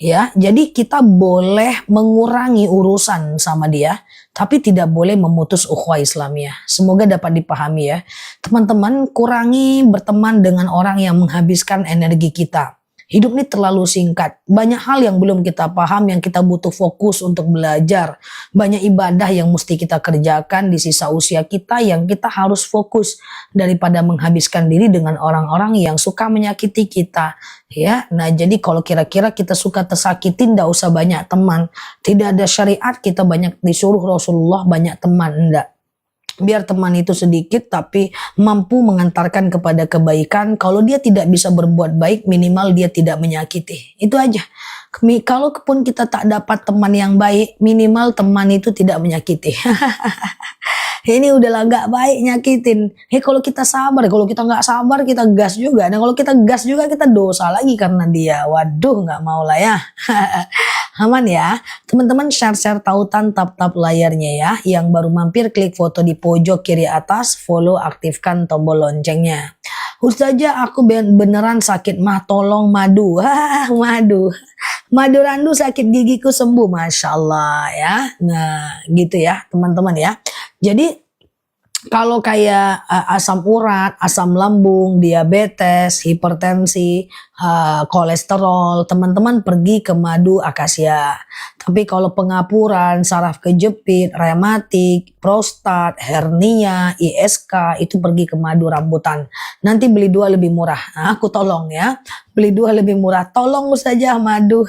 Ya, jadi kita boleh mengurangi urusan sama dia, tapi tidak boleh memutus ukhuwah Islamiyah. Semoga dapat dipahami ya. Teman-teman, kurangi berteman dengan orang yang menghabiskan energi kita. Hidup ini terlalu singkat. Banyak hal yang belum kita paham, yang kita butuh fokus untuk belajar. Banyak ibadah yang mesti kita kerjakan di sisa usia kita, yang kita harus fokus daripada menghabiskan diri dengan orang-orang yang suka menyakiti kita. Ya, nah jadi kalau kira-kira kita suka tersakitin, tidak usah banyak teman. Tidak ada syariat kita banyak disuruh Rasulullah banyak teman, enggak. Biar teman itu sedikit tapi mampu mengantarkan kepada kebaikan. Kalau dia tidak bisa berbuat baik, minimal dia tidak menyakiti. Itu aja. Kalaupun kita tak dapat teman yang baik, minimal teman itu tidak menyakiti. Ini udahlah gak baik nyakitin. Kalau kita sabar, kalau kita nggak sabar kita gas juga. Nah kalau kita gas juga kita dosa lagi karena dia. Waduh, nggak mau lah ya. Aman ya. Teman-teman share-share tautan, tap-tap layarnya ya. Yang baru mampir klik foto di pojok kiri atas, follow, aktifkan tombol loncengnya. Ustazah, aku beneran sakit mah, tolong madu. Madu. Madu randu sakit gigiku sembuh, Masya Allah ya. Nah gitu ya teman-teman ya. Jadi kalau kayak asam urat, asam lambung, diabetes, hipertensi, kolesterol, teman-teman pergi ke madu akasia. Tapi kalau pengapuran, saraf kejepit, rematik, prostat, hernia, ISK, itu pergi ke madu rambutan. Nanti beli 2 lebih murah. Nah, aku tolong ya. Beli 2 lebih murah. Tolong saja madu.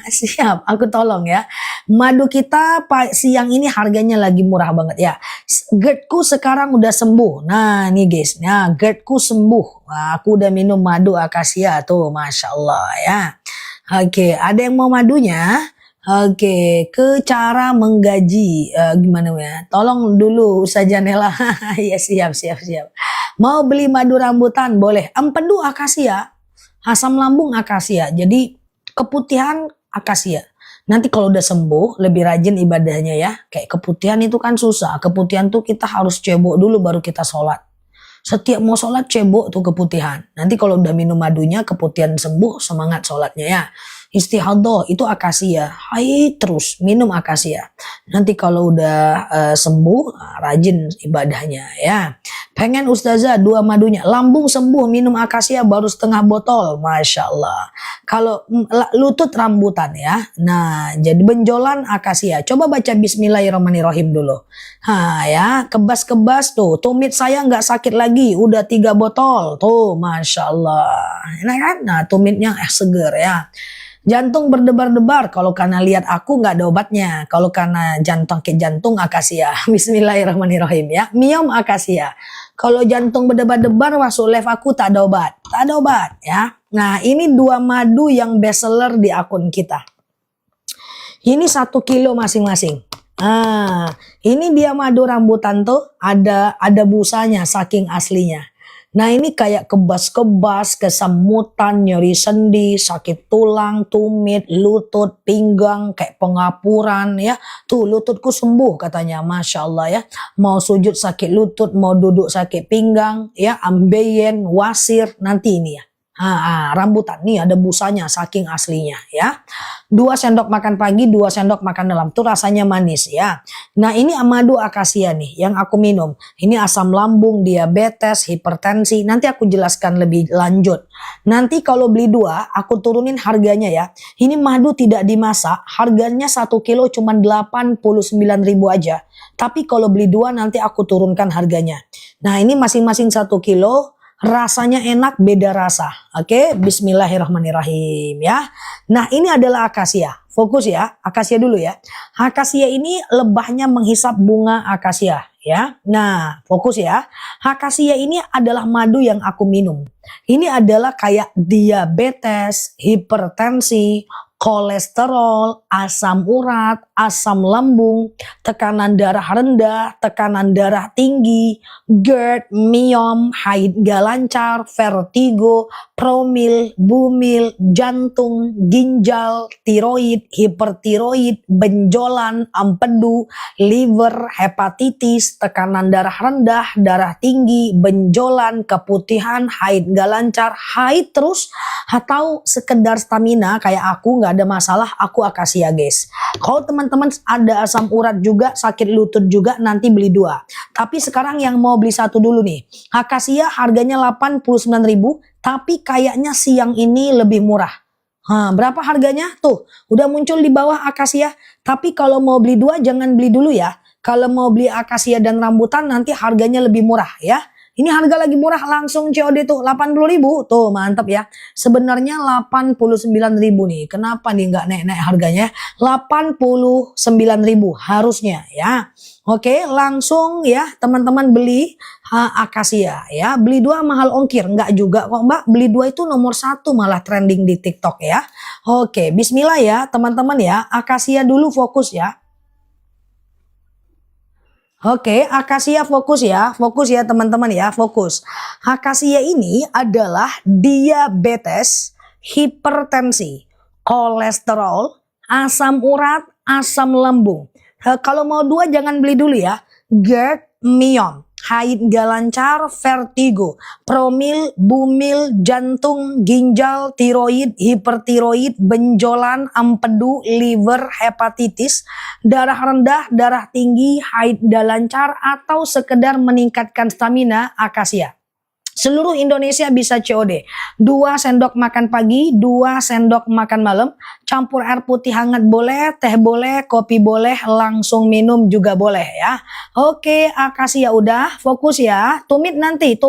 Siap, aku tolong ya. Madu kita siang ini harganya lagi murah banget ya. GERD-ku sekarang udah sembuh. Nah nih guys, nah GERD-ku sembuh. Nah, aku udah minum madu akasia tuh, Masya Allah ya. Oke, ada yang mau madunya? Oke, ke cara menggaji gimana ya? Tolong dulu Ustazah Nela. Ya siap. Mau beli madu rambutan boleh. Empedu akasia, asam lambung akasia. Jadi keputihan akasia. Nanti kalau udah sembuh lebih rajin ibadahnya ya. Kayak keputihan itu kan susah. Keputihan tuh kita harus cebok dulu baru kita sholat. Setiap mau sholat cebok tuh keputihan. Nanti kalau udah minum madunya keputihan sembuh, semangat sholatnya ya. Istihadah itu akasia. Hai terus minum akasia. Nanti kalau udah sembuh rajin ibadahnya ya. Pengen Ustazah 2 madunya. Lambung sembuh minum akasia baru setengah botol. Masya Allah. Kalau lutut rambutan ya. Nah jadi benjolan akasia. Coba baca Bismillahirrahmanirrahim dulu. Ya kebas-kebas tuh. Tumit saya nggak sakit lagi. Udah 3 botol. Tuh Masya Allah. Nah kan? Nah tumitnya seger ya. Jantung berdebar-debar, kalau karena lihat aku nggak ada obatnya. Kalau karena jantung akasia. Bismillahirrahmanirrahim ya. Miom akasia. Kalau jantung berdebar-debar, masuk live aku tak ada obat. Tak ada obat ya. Nah, ini 2 madu yang best seller di akun kita. Ini 1 kilo masing-masing. Nah, ini dia madu rambutan tuh ada busanya saking aslinya. Nah, ini kayak kebas-kebas, kesemutan, nyeri sendi, sakit tulang, tumit, lutut, pinggang, kayak pengapuran ya. Tuh lututku sembuh katanya, Masya Allah ya. Mau sujud sakit lutut, mau duduk sakit pinggang ya, ambeien, wasir, nanti ini ya. Rambutan nih ada busanya saking aslinya ya. 2 sendok makan pagi, 2 sendok makan malam. Tuh rasanya manis ya. Nah, ini madu akasia nih yang aku minum. Ini asam lambung, diabetes, hipertensi. Nanti aku jelaskan lebih lanjut. Nanti kalau beli 2, aku turunin harganya ya. Ini madu tidak dimasak, harganya 1 kilo cuma 89.000 aja. Tapi kalau beli 2 nanti aku turunkan harganya. Nah, ini masing-masing 1 kilo. Rasanya enak, beda rasa. Oke, bismillahirrahmanirrahim ya. Nah, ini adalah akasia. Fokus ya, akasia dulu ya. Akasia ini lebahnya menghisap bunga akasia ya. Nah, fokus ya. Akasia ini adalah madu yang aku minum. Ini adalah kayak diabetes, hipertensi, kolesterol, asam urat, asam lambung, tekanan darah rendah, tekanan darah tinggi, GERD, myom, haid gak lancar, vertigo, promil, bumil, jantung, ginjal, tiroid, hipertiroid, benjolan, empedu, liver, hepatitis, tekanan darah rendah, darah tinggi, benjolan, keputihan, haid gak lancar, haid terus, atau sekedar stamina kayak aku nggak ada masalah, aku akasia guys. Kalau teman-teman ada asam urat juga, sakit lutut juga, nanti beli 2. Tapi sekarang yang mau beli 1 dulu nih. Akasia harganya 89.000, tapi kayaknya siang ini lebih murah. Berapa harganya? Tuh, udah muncul di bawah akasia. Tapi kalau mau beli 2 jangan beli dulu ya. Kalau mau beli akasia dan rambutan nanti harganya lebih murah ya. Ini harga lagi murah, langsung COD tuh 80.000. Tuh mantap ya. Sebenarnya 89.000 nih. Kenapa nih nggak naik-naik harganya? 89.000 harusnya ya. Oke, langsung ya teman-teman beli akasia ya. Beli 2 mahal ongkir, nggak juga kok Mbak. Beli 2 itu nomor 1 malah trending di TikTok ya. Oke, bismillah ya teman-teman ya. Akasia dulu fokus ya. Oke, akasia fokus ya teman-teman ya, fokus. Akasia ini adalah diabetes, hipertensi, kolesterol, asam urat, asam lambung. Kalau mau 2 jangan beli dulu ya. GERD, myom, haid gak lancar, vertigo, promil, bumil, jantung, ginjal, tiroid, hipertiroid, benjolan, empedu, liver, hepatitis, darah rendah, darah tinggi, haid gak lancar, atau sekedar meningkatkan stamina, akasia. Seluruh Indonesia bisa COD. 2 sendok makan pagi, 2 sendok makan malam. Campur air putih hangat boleh, teh boleh, kopi boleh, langsung minum juga boleh ya. Oke, akasia udah, fokus ya. Tumit nanti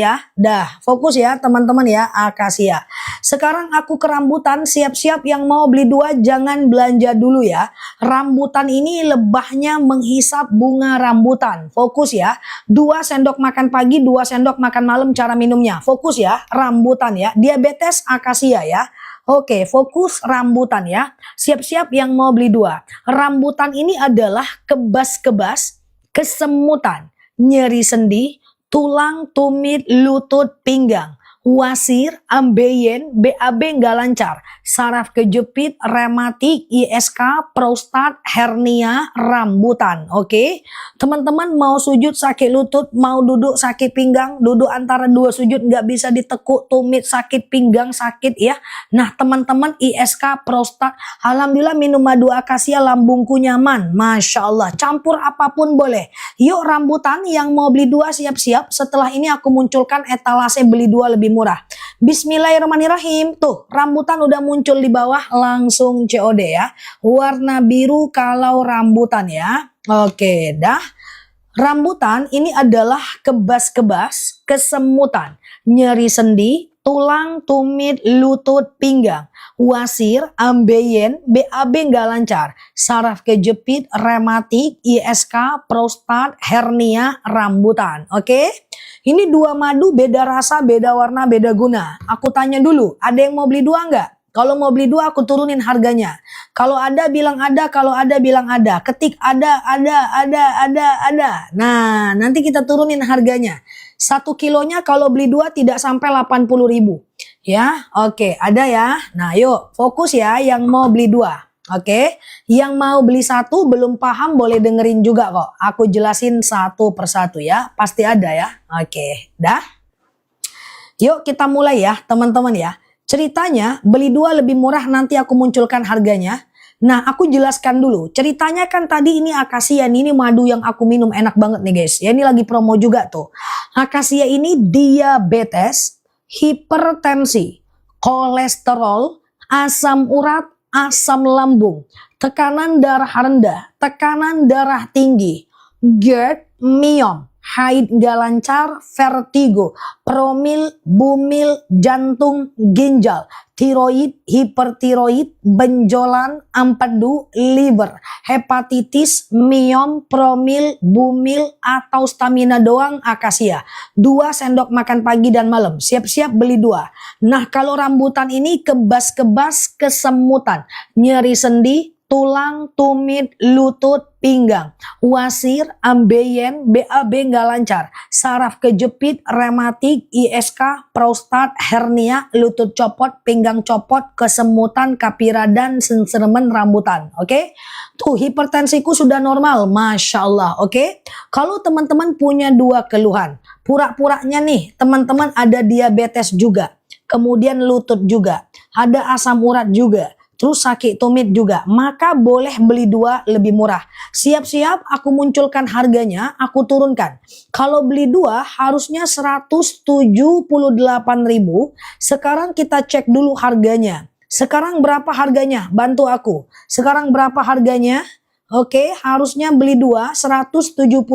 ya. Dah, fokus ya teman-teman ya, akasia. Sekarang aku ke rambutan, siap-siap yang mau beli 2 jangan belanja dulu ya. Rambutan ini lebahnya menghisap bunga rambutan. Fokus ya. 2 sendok makan pagi, 2 sendok makan malam cara minumnya. Fokus ya, rambutan ya. Diabetes akasia ya. Oke, fokus rambutan ya. Siap-siap yang mau beli 2. Rambutan ini adalah kebas-kebas, kesemutan, nyeri sendi, tulang, tumit, lutut, pinggang, wasir, ambeien, BAB nggak lancar, saraf kejepit, rematik, ISK, prostat, hernia, rambutan. Oke, teman-teman mau sujud sakit lutut, mau duduk sakit pinggang, duduk antara 2 sujud nggak bisa ditekuk, tumit sakit, pinggang sakit ya. Nah teman-teman ISK, prostat, alhamdulillah minum madu akasia, lambungku nyaman, Masya Allah. Campur apapun boleh. Yuk rambutan yang mau beli 2 siap-siap. Setelah ini aku munculkan etalase beli 2 lebih murah. Bismillahirrahmanirrahim. Tuh rambutan udah muncul di bawah, langsung COD ya. Warna biru kalau rambutan ya. Oke dah. Rambutan ini adalah kebas-kebas, kesemutan, nyeri sendi, tulang, tumit, lutut, pinggang, wasir, ambeien, BAB nggak lancar, saraf kejepit, rematik, ISK, prostat, hernia, rambutan. Oke? Ini 2 madu beda rasa, beda warna, beda guna. Aku tanya dulu, ada yang mau beli 2 nggak? Kalau mau beli 2 aku turunin harganya. Kalau ada bilang ada, kalau ada bilang ada. Ketik ada. Nah, nanti kita turunin harganya. 1 kilonya kalau beli 2 tidak sampai 80.000. Ya, oke, ada ya. Nah, yuk fokus ya yang mau beli 2. Oke, yang mau beli 1 belum paham boleh dengerin juga kok. Aku jelasin satu persatu ya. Pasti ada ya. Oke, dah. Yuk kita mulai ya teman-teman ya. Ceritanya beli 2 lebih murah, nanti aku munculkan harganya. Nah, aku jelaskan dulu. Ceritanya kan tadi ini akasia, ini madu yang aku minum enak banget nih guys. Ya ini lagi promo juga tuh. Akasia ini diabetes, hipertensi, kolesterol, asam urat, asam lambung, tekanan darah rendah, tekanan darah tinggi, GERD, myom, haid gak lancar, vertigo, promil, bumil, jantung, ginjal, tiroid, hipertiroid, benjolan, empedu, liver, hepatitis, myom, promil, bumil, atau stamina doang, akasia. 2 sendok makan pagi dan malam. Siap-siap beli 2. Nah, kalau rambutan ini kebas-kebas, kesemutan, nyeri sendi, tulang, tumit, lutut, pinggang, wasir, ambeien, BAB nggak lancar, saraf kejepit, rematik, ISK, prostat, hernia, lutut copot, pinggang copot, kesemutan, kapira, dan senseremen rambutan. Oke? Tuh hipertensiku sudah normal, Masya Allah. Oke? Kalau teman-teman punya 2 keluhan, pura-puranya nih teman-teman ada diabetes juga, kemudian lutut juga, ada asam urat juga, terus sakit tumit juga, maka boleh beli 2 lebih murah. Siap-siap aku munculkan harganya, aku turunkan. Kalau beli 2 harusnya 178.000. Sekarang kita cek dulu harganya. Sekarang berapa harganya? Bantu aku. Sekarang berapa harganya? Oke, harusnya beli 2 178.000.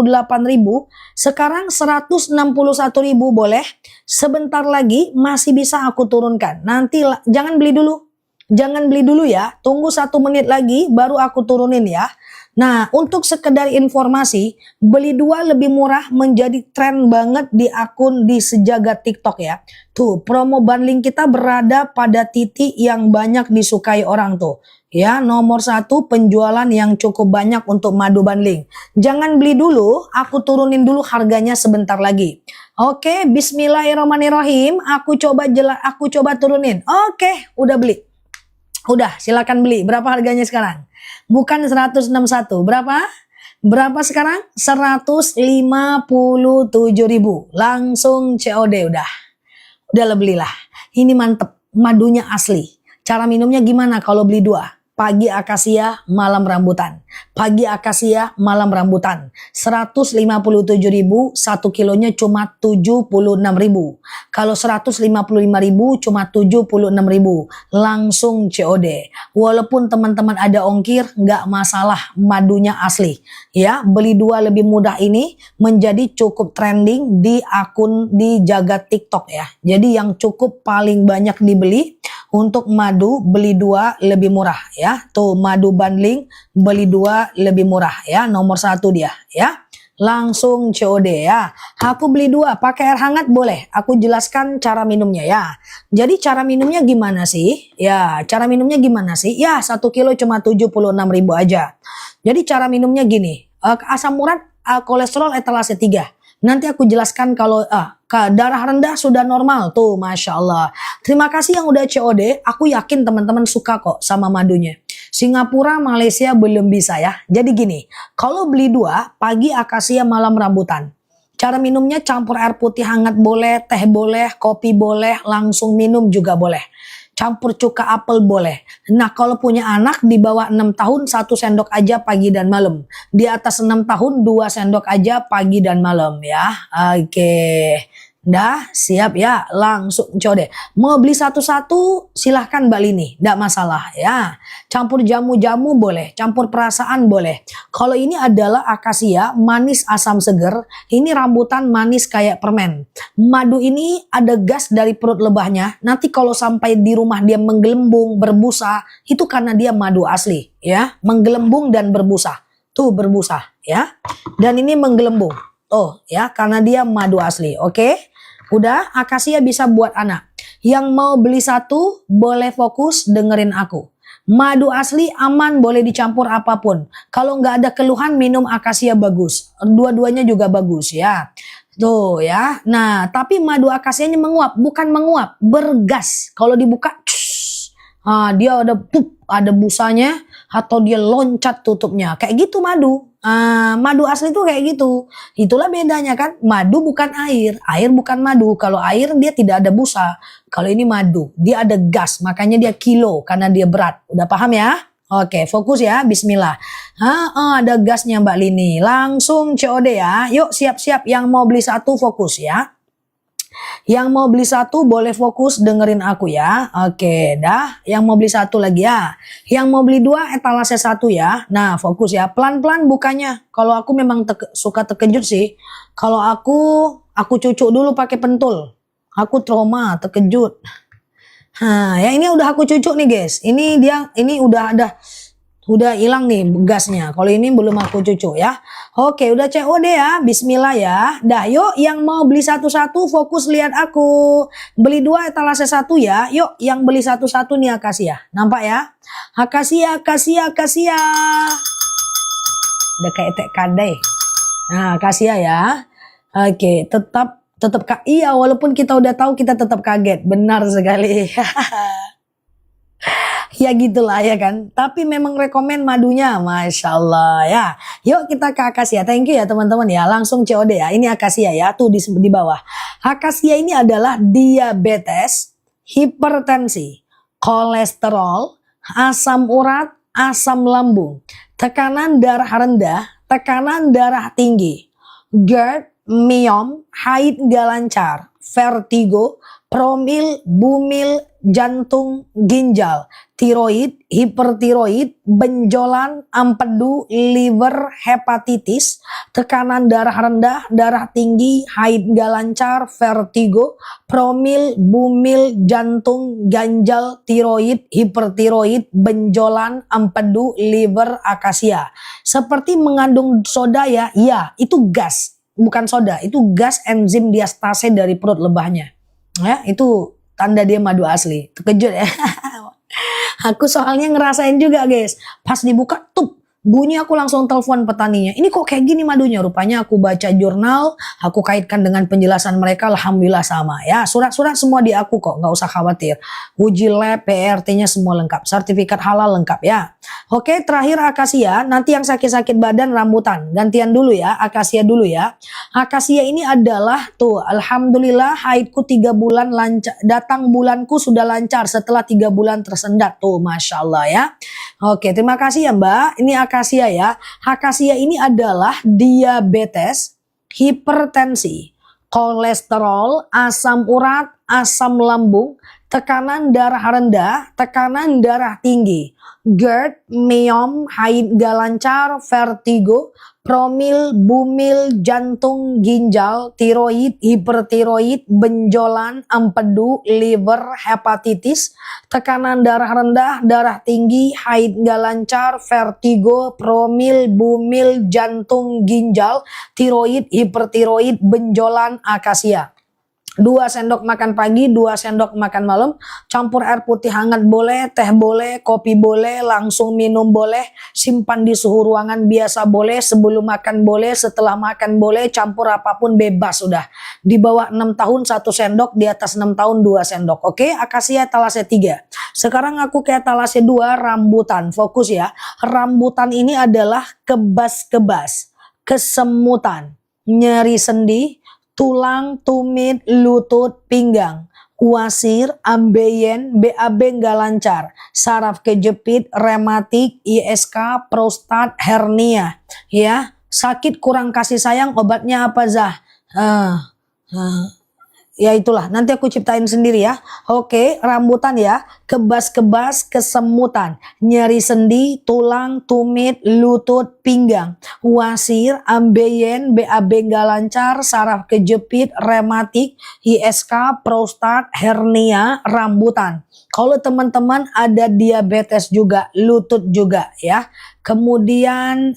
Sekarang 161.000 boleh. Sebentar lagi masih bisa aku turunkan. Nanti jangan beli dulu. Jangan beli dulu ya, tunggu 1 menit lagi baru aku turunin ya. Nah, untuk sekedar informasi, beli 2 lebih murah menjadi tren banget di akun di sejagat TikTok ya. Tuh, promo bundling kita berada pada titik yang banyak disukai orang tuh. Ya, nomor 1 penjualan yang cukup banyak untuk madu bundling. Jangan beli dulu, aku turunin dulu harganya sebentar lagi. Oke, bismillahirrahmanirrahim, aku coba turunin. Oke, udah beli. Udah, silakan beli. Berapa harganya sekarang? Bukan 161. Berapa? Berapa sekarang? 157.000. Langsung COD udah. Udah lah belilah. Ini mantep. Madunya asli. Cara minumnya gimana kalau beli 2? Pagi akasia, malam rambutan. Pagi akasia, malam rambutan. 157.000, 1 kilonya cuma 76.000. Kalau 155.000 cuma 76.000. Langsung COD. Walaupun teman-teman ada ongkir, nggak masalah, madunya asli. Ya, beli 2 lebih mudah ini menjadi cukup trending di akun di jagat TikTok ya. Jadi yang cukup paling banyak dibeli untuk madu beli 2 lebih murah ya. Tuh madu bundling beli 2 lebih murah ya. Nomor 1 dia ya. Langsung COD ya. Aku beli 2 pakai air hangat boleh. Aku jelaskan cara minumnya ya. Jadi cara minumnya gimana sih? Ya, cara minumnya gimana sih? Ya, 1 kilo cuma 76.000 aja. Jadi cara minumnya gini. Asam urat, kolesterol etalase 3. Nanti aku jelaskan kalau darah rendah sudah normal tuh, Masya Allah. Terima kasih yang udah COD, aku yakin teman-teman suka kok sama madunya. Singapura, Malaysia belum bisa ya. Jadi gini, kalau beli 2, pagi akasia, malam rambutan. Cara minumnya campur air putih hangat boleh, teh boleh, kopi boleh, langsung minum juga boleh. Campur cuka apel boleh. Nah kalau punya anak di bawah 6 tahun 1 sendok aja pagi dan malam. Di atas 6 tahun 2 sendok aja pagi dan malam ya. Oke. Dah siap ya, langsung code. Mau beli satu-satu silahkan Mbak Lini, tidak masalah ya. Campur jamu-jamu boleh, campur perasaan boleh. Kalau ini adalah akasia manis asam seger, ini rambutan manis kayak permen. Madu ini ada gas dari perut lebahnya, nanti kalau sampai di rumah dia menggelembung, berbusa, itu karena dia madu asli ya. Menggelembung dan berbusa, tuh berbusa ya. Dan ini menggelembung, oh ya karena dia madu asli, oke. Udah, akasia bisa buat anak. Yang mau beli satu, boleh fokus dengerin aku. Madu asli aman, boleh dicampur apapun. Kalau nggak ada keluhan, minum akasia bagus. Dua-duanya juga bagus ya. Tuh ya. Nah, tapi madu akasianya menguap, bukan menguap, bergas. Kalau dibuka, dia ada ada busanya atau dia loncat tutupnya. Kayak gitu madu. Madu asli tuh kayak gitu. Itulah bedanya kan. Madu bukan air, air bukan madu. Kalau air dia tidak ada busa. Kalau ini madu, dia ada gas, makanya dia kilo karena dia berat. Udah paham ya? Oke, fokus ya. Bismillah. Ada gasnya Mbak Lini. Langsung COD ya. Yuk siap-siap yang mau beli satu fokus ya. Yang mau beli satu boleh fokus dengerin aku ya. Oke, dah. Yang mau beli satu lagi ya. Yang mau beli dua etalase satu ya. Nah, fokus ya. Pelan-pelan bukanya. Kalau aku memang suka terkejut sih. Kalau aku cucuk dulu pakai pentul. Aku trauma, terkejut. Ya ini udah aku cucuk nih guys. Ini udah hilang nih gasnya. Kalau ini belum aku cucuk ya. Oke, udah COD ya. Bismillah ya. Dah, yuk yang mau beli satu-satu fokus lihat aku. Beli dua etalase satu ya. Yuk yang beli satu-satu nih akasia. Nampak ya? Akasia. Udah kayak tek kadai. Nah, akasia ya. Oke, tetap iya walaupun kita udah tahu kita tetap kaget. Benar sekali. Ya gitulah ya kan. Tapi memang rekomen madunya. Masya Allah ya. Yuk kita ke akasia. Thank you ya teman-teman ya. Langsung COD ya. Ini akasia ya. Tuh di bawah. Akasia ini adalah diabetes, hipertensi, kolesterol, asam urat, asam lambung, tekanan darah rendah, tekanan darah tinggi, GERD, miom, haid gak lancar, vertigo, promil, bumil, jantung, ginjal, tiroid, hipertiroid, benjolan, empedu, liver, hepatitis, tekanan darah rendah, darah tinggi, haid gak lancar, vertigo, promil, bumil, jantung, ganjal, tiroid, hipertiroid, benjolan, empedu, liver, akasia. Seperti mengandung soda ya, itu gas. Bukan soda, itu gas enzim diastase dari perut lebahnya. Ya, itu tanda dia madu asli. Terkejut ya. Aku soalnya ngerasain juga guys. Pas dibuka tuh bunyi, aku langsung telepon petaninya. Ini kok kayak gini madunya? Rupanya aku baca jurnal, aku kaitkan dengan penjelasan mereka, alhamdulillah sama. Ya, surat-surat semua di aku kok, nggak usah khawatir. Uji lab, PRT-nya semua lengkap, sertifikat halal lengkap ya. Oke, terakhir akasia. Nanti yang sakit-sakit badan rambutan. Gantian dulu ya, akasia dulu ya. Akasia ini adalah tuh, alhamdulillah haidku 3 bulan lancar. Datang bulanku sudah lancar setelah 3 bulan tersendat tuh, masya Allah ya. Oke, terima kasih ya Mbak. Ini akasia ya. Akasia ini adalah diabetes, hipertensi, kolesterol, asam urat, asam lambung, tekanan darah rendah, tekanan darah tinggi, GERD, miom, haid gak lancar, vertigo, promil, bumil, jantung, ginjal, tiroid, hipertiroid, benjolan, empedu, liver, hepatitis, tekanan darah rendah, darah tinggi, haid gak lancar, vertigo, promil, bumil, jantung, ginjal, tiroid, hipertiroid, benjolan, akasia. 2 sendok makan pagi, 2 sendok makan malam, campur air putih hangat boleh, teh boleh, kopi boleh, langsung minum boleh, simpan di suhu ruangan biasa boleh, sebelum makan boleh, setelah makan boleh, campur apapun bebas sudah. Di bawah 6 tahun 1 sendok, di atas 6 tahun 2 sendok. Oke, akasia etalase 3. Sekarang aku ke etalase 2, rambutan. Fokus ya. Rambutan ini adalah kebas-kebas, kesemutan, nyeri sendi, tulang, tumit, lutut, pinggang, kuasir, ambeien, BAB nggak lancar, saraf kejepit, rematik, ISK, prostat, hernia, ya, sakit kurang kasih sayang, obatnya apa Zah? Ya itulah, nanti aku ciptain sendiri ya. Oke, rambutan ya. Kebas-kebas, kesemutan, nyeri sendi, tulang, tumit, lutut, pinggang, wasir, ambeien, BAB nggak lancar, saraf kejepit, rematik, ISK, prostat, hernia, rambutan. Kalau teman-teman ada diabetes juga, lutut juga ya. Kemudian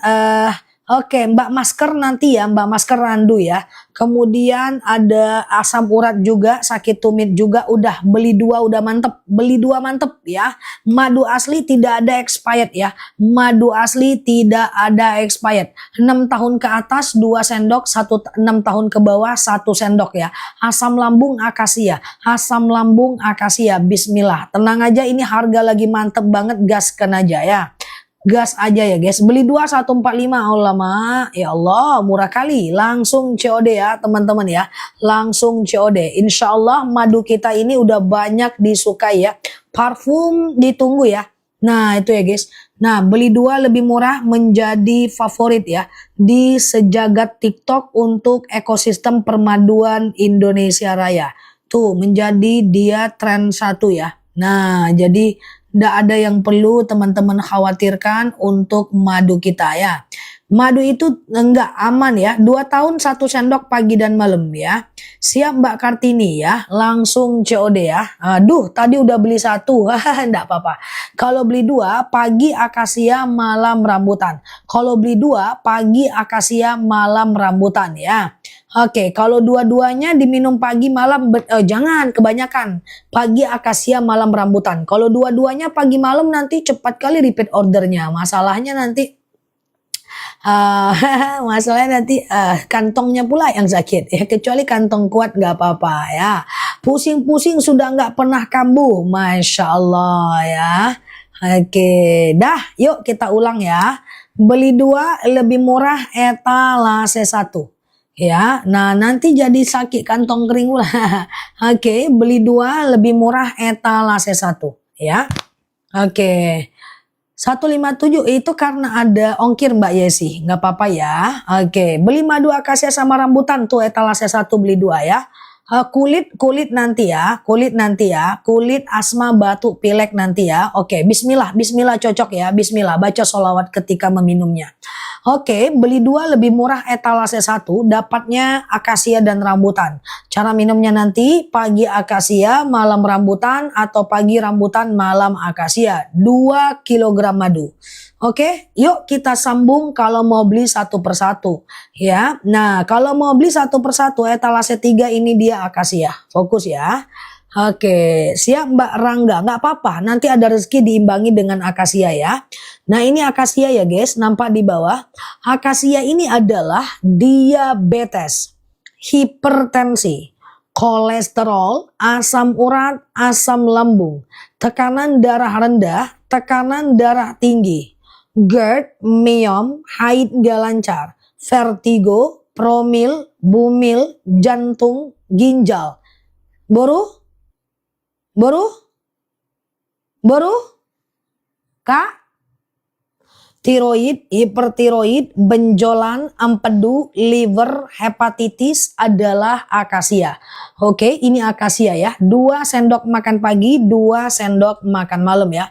oke, Mbak Masker nanti ya, Mbak Masker Randu ya. Kemudian ada asam urat juga, sakit tumit juga, udah beli dua udah mantep, beli dua mantep ya. Madu asli tidak ada expired ya. Madu asli tidak ada expired. 6 tahun ke atas 2 sendok, 6 tahun ke bawah 1 sendok ya. Asam lambung akasia, asam lambung akasia. Bismillah. Tenang aja, ini harga lagi mantep banget, gaskan aja ya. Gas aja ya guys, beli 2 145. Allah mak, ya Allah murah kali, langsung COD ya teman-teman ya, langsung COD. Insya Allah madu kita ini udah banyak disukai ya, parfum ditunggu ya. Nah itu ya guys, nah beli 2 lebih murah menjadi favorit ya di sejagat TikTok untuk ekosistem permaduan Indonesia Raya. Tuh menjadi dia tren 1 ya. Nah jadi tidak ada yang perlu teman-teman khawatirkan untuk madu kita ya. Madu itu enggak aman ya. 2 tahun 1 sendok pagi dan malam ya. Siap Mbak Kartini ya. Langsung COD ya. Aduh tadi udah beli 1. Enggak apa-apa. Kalau beli 2 pagi akasia malam rambutan. Kalau beli 2 pagi akasia malam rambutan ya. Oke, kalau dua-duanya diminum pagi malam, jangan kebanyakan. Pagi akasia malam rambutan. Kalau dua-duanya pagi malam nanti cepat kali repeat ordernya. Masalahnya nanti kantongnya pula yang sakit ya, kecuali kantong kuat nggak apa-apa ya. Pusing-pusing sudah nggak pernah kambuh, Masya Allah ya. Oke, dah yuk kita ulang ya. Beli 2 lebih murah etalase 1. Ya, nah nanti jadi sakit kantong kering pula. Oke, beli 2 lebih murah etalase 1 ya. Oke. 157 itu karena ada ongkir Mbak Yesi, nggak apa-apa ya. Oke, beli madu akasia sama rambutan tuh etalase 1 beli 2 ya. Kulit nanti ya, kulit asma batuk pilek nanti ya. Oke, bismillah cocok ya, bismillah baca sholawat ketika meminumnya. Oke, beli 2 lebih murah etalase 1, dapatnya akasia dan rambutan. Cara minumnya nanti pagi akasia, malam rambutan atau pagi rambutan, malam akasia. 2 kg madu. Oke, yuk kita sambung kalau mau beli 1 per 1 ya. Nah, kalau mau beli 1 per 1 etalase 3 ini dia akasia. Fokus ya. Oke, siap Mbak Rangga. Nggak apa-apa, nanti ada rezeki diimbangi dengan akasia ya. Nah ini akasia ya guys, nampak di bawah. Akasia ini adalah diabetes, hipertensi, kolesterol, asam urat, asam lambung, tekanan darah rendah, tekanan darah tinggi, GERD, myom, haid gak lancar, vertigo, promil, bumil, jantung, ginjal. Boru? Kak? Tiroid, hipertiroid, benjolan, empedu, liver, hepatitis adalah akasia. Oke, ini akasia ya. 2 sendok makan pagi, 2 sendok makan malam ya.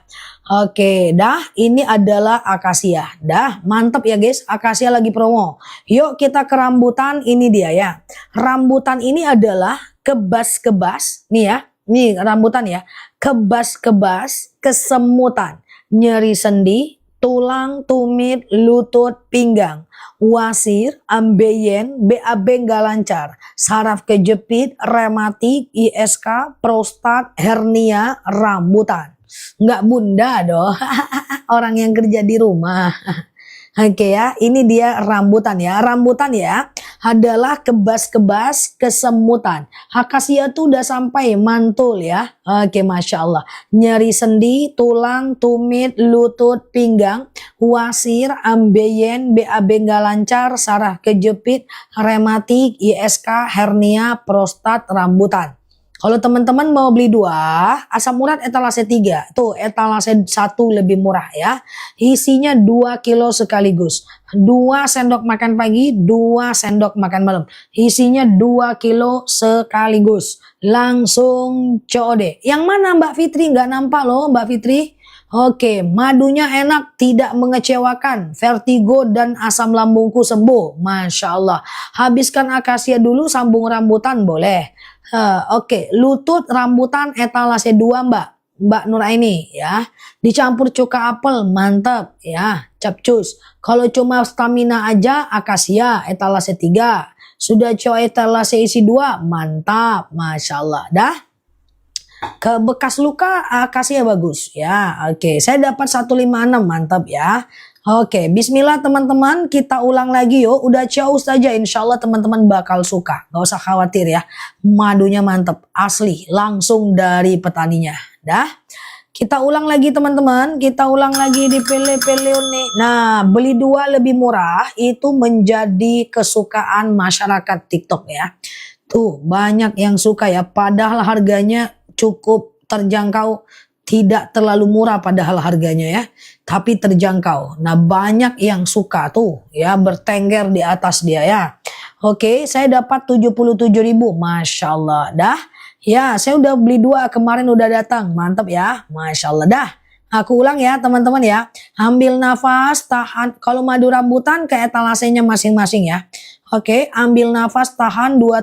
Oke, dah ini adalah akasia. Dah, mantep ya guys, akasia lagi promo. Yuk kita ke rambutan, ini dia ya. Rambutan ini adalah kebas-kebas, nih ya. Nih rambutan ya. Kebas-kebas, kesemutan, nyeri sendi, tulang, tumit, lutut, pinggang, wasir, ambeien, BAB nggak lancar, saraf kejepit, rematik, ISK, prostat, hernia, rambutan. Nggak bunda dong, orang yang kerja di rumah. Oke ya, ini dia rambutan ya. Rambutan ya adalah kebas-kebas kesemutan. Akasia tuh udah sampai mantul ya. Oke, Masya Allah. Nyeri sendi, tulang, tumit, lutut, pinggang, wasir, ambeien, BAB nggak lancar, saraf kejepit, rematik, ISK, hernia, prostat, rambutan. Kalau teman-teman mau beli 2, asam urat etalase 3. Tuh, etalase 1 lebih murah ya. Isinya 2 kilo sekaligus. 2 sendok makan pagi, 2 sendok makan malam. Isinya 2 kilo sekaligus. Langsung COD. Yang mana Mbak Fitri? Nggak nampak loh Mbak Fitri. Oke, madunya enak, tidak mengecewakan. Vertigo dan asam lambungku sembuh. Masya Allah. Habiskan akasia dulu, sambung rambutan boleh. Oke, lutut rambutan etalase 2 Mbak Nuraini ya. Dicampur cuka apel, mantap ya. Capcus. Kalau cuma stamina aja, akasia etalase 3. Sudah coba etalase isi 2, mantap. Masya Allah. Dah. Ke bekas luka akasia bagus ya. Oke, saya dapat 156, mantap ya. Oke, bismillah teman-teman, kita ulang lagi yuk. Udah jauh saja, insya Allah teman-teman bakal suka. Gak usah khawatir ya. Madunya mantap, asli, langsung dari petaninya. Dah. Kita ulang lagi teman-teman. Kita ulang lagi di Peleone. Nah, beli 2 lebih murah itu menjadi kesukaan masyarakat TikTok ya. Tuh, banyak yang suka ya. Padahal harganya cukup terjangkau. Tidak terlalu murah padahal harganya ya, tapi terjangkau. Nah, banyak yang suka tuh ya, bertengger di atas dia ya. Oke, saya dapat 77.000, Masya Allah. Dah, ya saya udah beli 2 kemarin udah datang, mantap ya, Masya Allah. Dah, aku ulang ya teman-teman ya. Ambil nafas, tahan. Kalau madu rambutan ke etalasenya masing-masing ya. Oke, ambil nafas, tahan 2